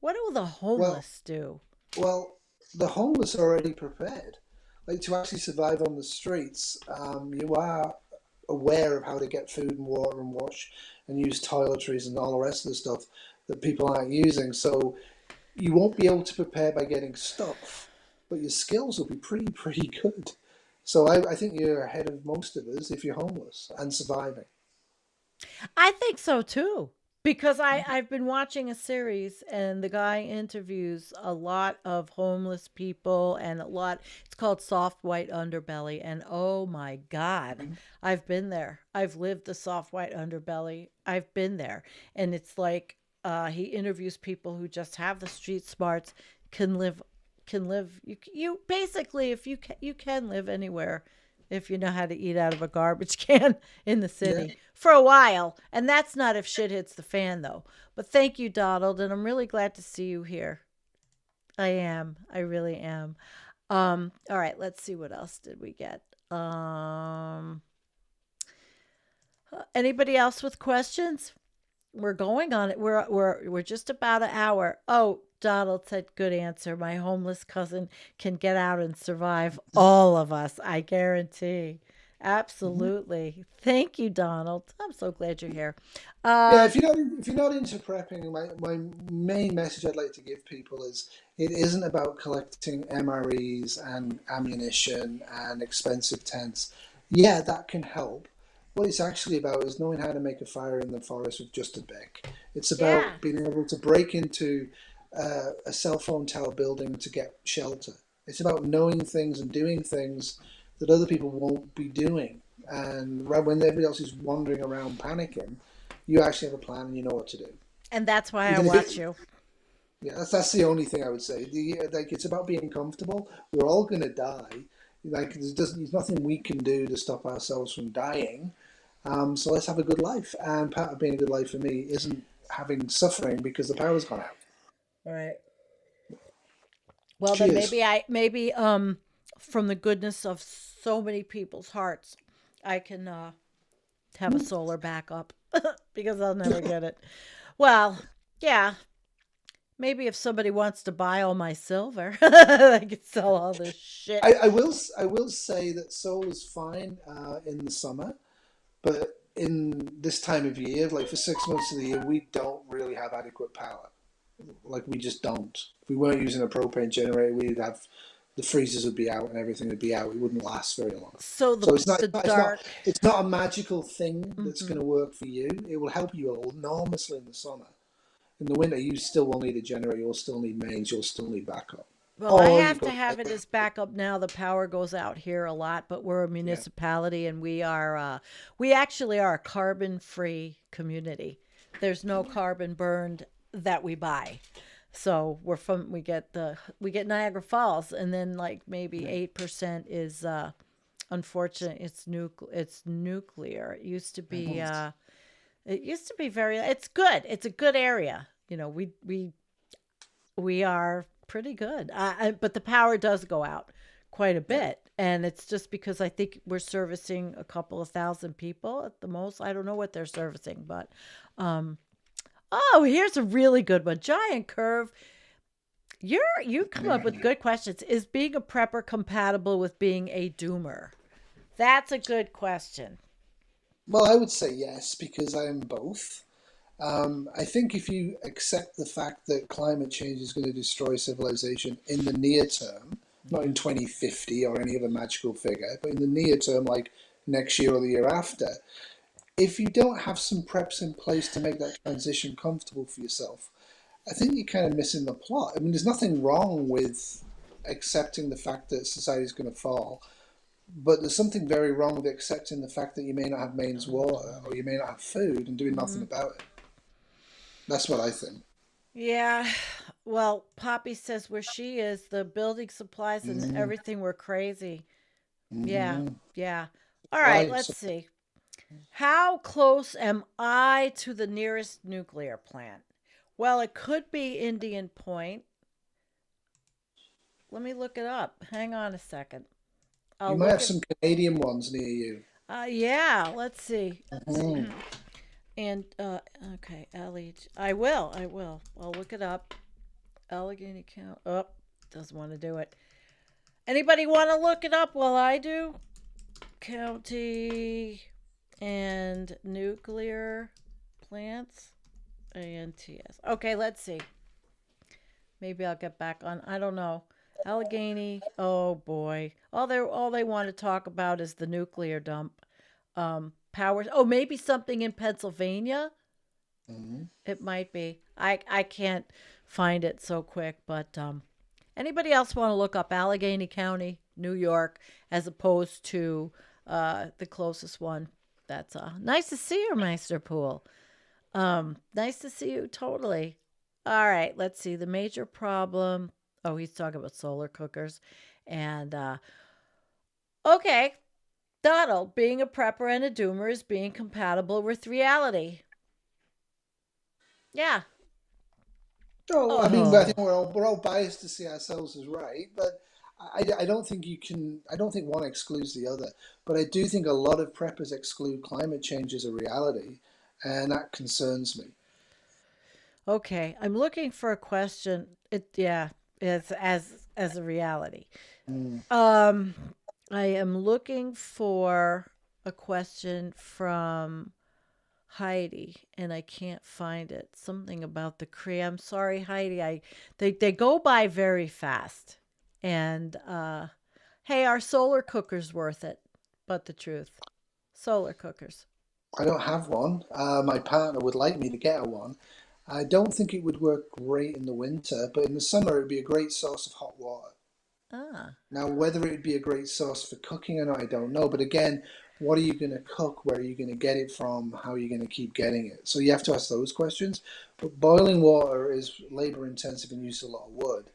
Speaker 1: What do the
Speaker 3: Well,
Speaker 1: homeless do?
Speaker 3: well, the homeless are already prepared. Like to actually survive on the streets, you are aware of how to get food and water and wash and use toiletries and all the rest of the stuff that people aren't using. So you won't be able to prepare by getting stuff, but your skills will be pretty good. So I think you're ahead of most of us if you're homeless and surviving.
Speaker 1: I think so too. Because I've been watching a series and the guy interviews a lot of homeless people and it's called Soft White Underbelly. And oh my God, I've been there. I've lived the soft white underbelly. I've been there. And it's like he interviews people who just have the street smarts, can live. You basically, if you can live anywhere if you know how to eat out of a garbage can in the
Speaker 3: Yeah.
Speaker 1: city for a while. And that's not if shit hits the fan, though. But thank you, Donald. And I'm really glad to see you here. I am. I really am. All right, let's see, what else did we get? Anybody else with questions? We're going on it. We're just about an hour. Oh, Donald said, good answer. My homeless cousin can get out and survive. All of us, I guarantee. Absolutely. Thank you, Donald. I'm so glad you're here.
Speaker 3: Yeah,
Speaker 1: Uh,
Speaker 3: if you're not into prepping, my main message I'd like to give people is it isn't about collecting MREs and ammunition and expensive tents. Yeah, that can help. What it's actually about is knowing how to make a fire in the forest with just a pick. It's
Speaker 1: yeah.
Speaker 3: about being able to break into a cell phone tower building to get shelter. It's about knowing things and doing things that other people won't be doing. And when everybody else is wandering around panicking, you actually have a plan and you know what to do.
Speaker 1: And that's why I
Speaker 3: Even if
Speaker 1: watch
Speaker 3: it,
Speaker 1: you.
Speaker 3: yeah, that's the only thing I would say. Like it's about being comfortable. We're all gonna die. Like there's nothing we can do to stop ourselves from dying. So let's have a good life. And part of being a good life for me isn't having suffering because the power's gone out.
Speaker 1: All right. Well, then
Speaker 3: Cheers.
Speaker 1: maybe from the goodness of so many people's hearts, I can have a solar backup because I'll never get it. Well, yeah, maybe if somebody wants to buy all my silver, I could sell all this shit.
Speaker 3: I will say that soul is fine in the summer, but in this time of year, like for 6 months of the year, we don't really have adequate power. Like we just don't. If we weren't using a propane generator, we'd have the freezers would be out and everything would be out. It wouldn't last very long.
Speaker 1: So
Speaker 3: So it's not
Speaker 1: the
Speaker 3: it's not it's not,
Speaker 1: dark.
Speaker 3: it's not a magical thing that's
Speaker 1: Hmm.
Speaker 3: going to work for you. It will help you enormously in the summer. In the winter, you still will need a generator. You'll still need mains. You'll still need backup.
Speaker 1: Well, I
Speaker 3: Or you
Speaker 1: have to
Speaker 3: go.
Speaker 1: have it as backup now. The power goes out here a lot, but we're a
Speaker 3: Yeah.
Speaker 1: municipality and we actually are a carbon-free community. There's no carbon burned that we buy. So we get Niagara Falls, and then like maybe 8% is unfortunate. It's nuclear. It used to be very. It's good. It's a good area. We are pretty good. But the power does go out quite a
Speaker 3: Yeah.
Speaker 1: bit, and it's just because I think we're servicing a couple of thousand people at the most. I don't know what they're servicing, but um, oh, here's a really good one. Giant Curve. You come up with good questions. Is being a prepper compatible with being a doomer? That's a good question.
Speaker 3: Well, I would say yes because I am both. I think if you accept the fact that climate change is going to destroy civilization in the near term, not in 2050 or any other magical figure, but in the near term, like next year or the year after, if you don't have some preps in place to make that transition comfortable for yourself, I think you're kind of missing the plot. I mean, there's nothing wrong with accepting the fact that society is going to fall, but there's something very wrong with accepting the fact that you may not have mains water or you may not have food and doing nothing about it. That's what I think.
Speaker 1: Yeah. Well, Poppy says where she is, the building supplies and
Speaker 3: Mm,
Speaker 1: everything were crazy. Yeah.
Speaker 3: mm,
Speaker 1: Yeah. All right,
Speaker 3: right.
Speaker 1: let's
Speaker 3: So
Speaker 1: see. How close am I to the nearest nuclear plant? Well, it could be Indian Point. Let me look it up. Hang on a second.
Speaker 3: you
Speaker 1: I'll
Speaker 3: might
Speaker 1: look
Speaker 3: have
Speaker 1: at.
Speaker 3: some Canadian ones near you.
Speaker 1: Yeah. Let's see.
Speaker 3: Mm.
Speaker 1: And okay, LH. I will. I will. I'll look it up. Allegheny County. Oh, doesn't want to do it. Anybody want to look it up while I do? County and nuclear plants. ANTS. Okay, let's see. Maybe I'll get back on. I don't know. Allegheny. Oh boy. All they want to talk about is the nuclear dump. Powers. Oh, maybe something in Pennsylvania.
Speaker 3: Mm.
Speaker 1: It might be. I can't find it so quick, but anybody else want to look up Allegheny County, New York, as opposed to the closest one? That's nice to see you, Meister Pool. Nice to see you totally. All right, let's see. The major problem. Oh, he's talking about solar cookers. And okay, Donald, being a prepper and a doomer is being compatible with reality. Yeah.
Speaker 3: So, I mean, I think
Speaker 1: Oh.
Speaker 3: we're all biased to see ourselves as right, but I don't think you can. I don't think one excludes the other. But I do think a lot of preppers exclude climate change as a reality, and that concerns me.
Speaker 1: Okay, I'm looking for a question. It yeah, as a reality.
Speaker 3: Mm.
Speaker 1: Um, I am looking for a question from Heidi, and I can't find it. Something about the Cree. I'm sorry, Heidi. They go by very fast, and hey, are solar cookers worth it? But the truth, solar cookers.
Speaker 3: I don't have one. My partner would like me to get her one. I don't think it would work great in the winter, but in the summer it would be a great source of hot water.
Speaker 1: Ah,
Speaker 3: Now, whether it would be a great source for cooking or not, I don't know. But again, what are you going to cook? Where are you going to get it from? How are you going to keep getting it? So you have to ask those questions. But boiling water is labor intensive and uses a lot of wood.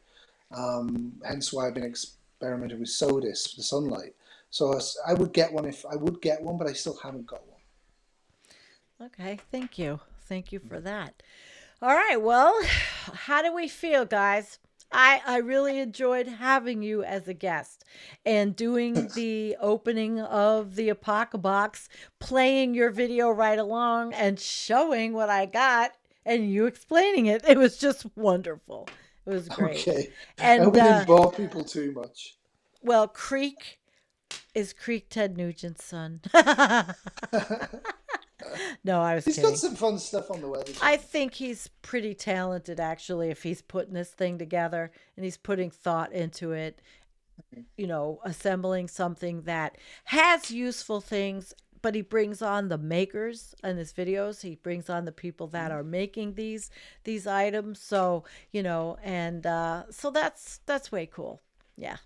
Speaker 3: Hence why I've been experimenting with SODIS for the sunlight. So I would get one if I would get one, but I still haven't got one.
Speaker 1: okay. Thank you. Thank you for that. All right. Well, how do we feel, guys? I really enjoyed having you as a guest and doing the opening of the Apocabox, playing your video right along and showing what I got and you explaining it. It was just wonderful. It was great.
Speaker 3: Okay. I hope
Speaker 1: And
Speaker 3: we didn't bore people too much.
Speaker 1: well, Creek is Creek Ted Nugent's son. No, I was
Speaker 3: He's got
Speaker 1: kidding.
Speaker 3: some fun stuff on the Weather
Speaker 1: I
Speaker 3: Channel.
Speaker 1: think he's pretty talented, actually, if he's putting this thing together and he's putting thought into it, assembling something that has useful things, but he brings on the makers in his videos. He brings on the people that are making these items. So, and so that's way cool. Yeah,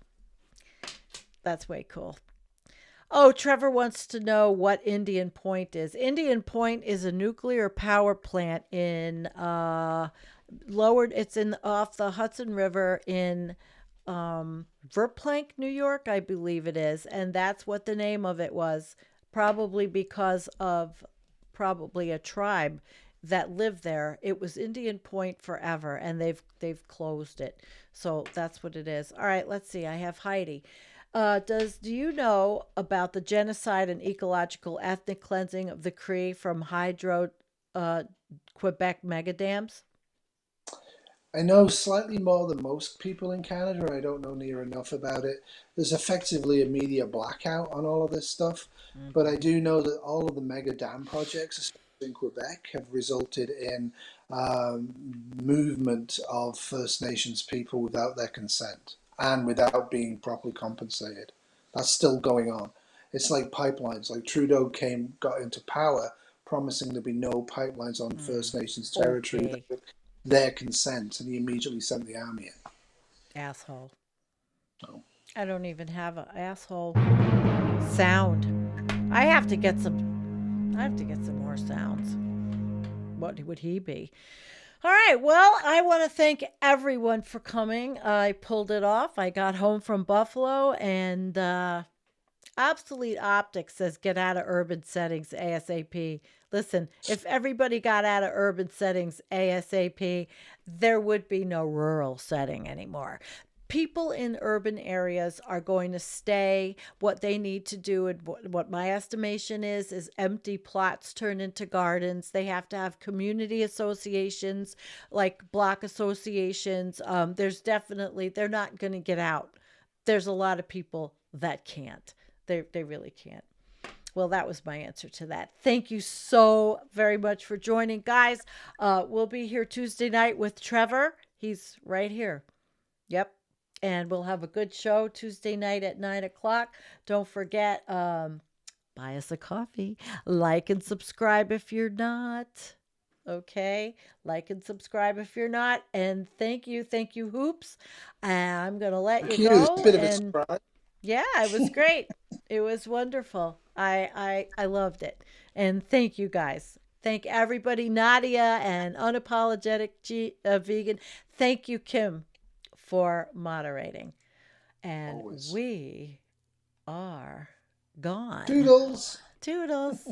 Speaker 1: that's way cool. Oh, Trevor wants to know what Indian Point is. Indian Point is a nuclear power plant in lowered. It's in off the Hudson River in Verplank, New York, I believe it is, and that's what the name of it was. Probably because of probably a tribe that lived there. It was Indian Point forever, and they've closed it. So that's what it is. All right, let's see. I have Heidi. Do you know about the genocide and ecological ethnic cleansing of the Cree from hydro uh, Quebec mega dams?
Speaker 3: I know slightly more than most people in Canada. I don't know near enough about it. There's effectively a media blackout on all of this stuff, but I
Speaker 1: Hmm.
Speaker 3: do know that all of the mega dam projects, especially in Quebec, have resulted in movement of First Nations people without their consent and without being properly compensated. That's still going on. It's like pipelines. Like Trudeau got into power promising there'd be no pipelines on First Nations territory
Speaker 1: Okay.
Speaker 3: with their consent, and he immediately sent the army in.
Speaker 1: Asshole.
Speaker 3: No.
Speaker 1: I don't even have an asshole sound. I have to get some more sounds. What would he be? All right. Well, I want to thank everyone for coming. I pulled it off. I got home from Buffalo, and Obsolete Optics says get out of urban settings ASAP. Listen, if everybody got out of urban settings ASAP, there would be no rural setting anymore. People in urban areas are going to stay. What they need to do, and what my estimation is empty plots turn into gardens. They have to have community associations, like block associations. They're not going to get out. There's a lot of people that can't. They really can't. Well, that was my answer to that. Thank you so very much for joining, guys. We'll be here Tuesday night with Trevor. He's right here. Yep. And we'll have a good show Tuesday night at 9:00. Don't forget, buy us a coffee. Like and subscribe if you're not. Okay. Like and subscribe if you're not. And thank you. Thank you, Hoops. I'm going to let you
Speaker 3: Thank you. It's a
Speaker 1: go.
Speaker 3: bit of a
Speaker 1: And
Speaker 3: surprise.
Speaker 1: yeah, it was great. It was wonderful. I loved it. And thank you guys. Thank everybody, Nadia and Unapologetic Vegan. Thank you, Kim, for moderating. And
Speaker 3: Always.
Speaker 1: we are gone.
Speaker 3: Doodles.
Speaker 1: Toodles.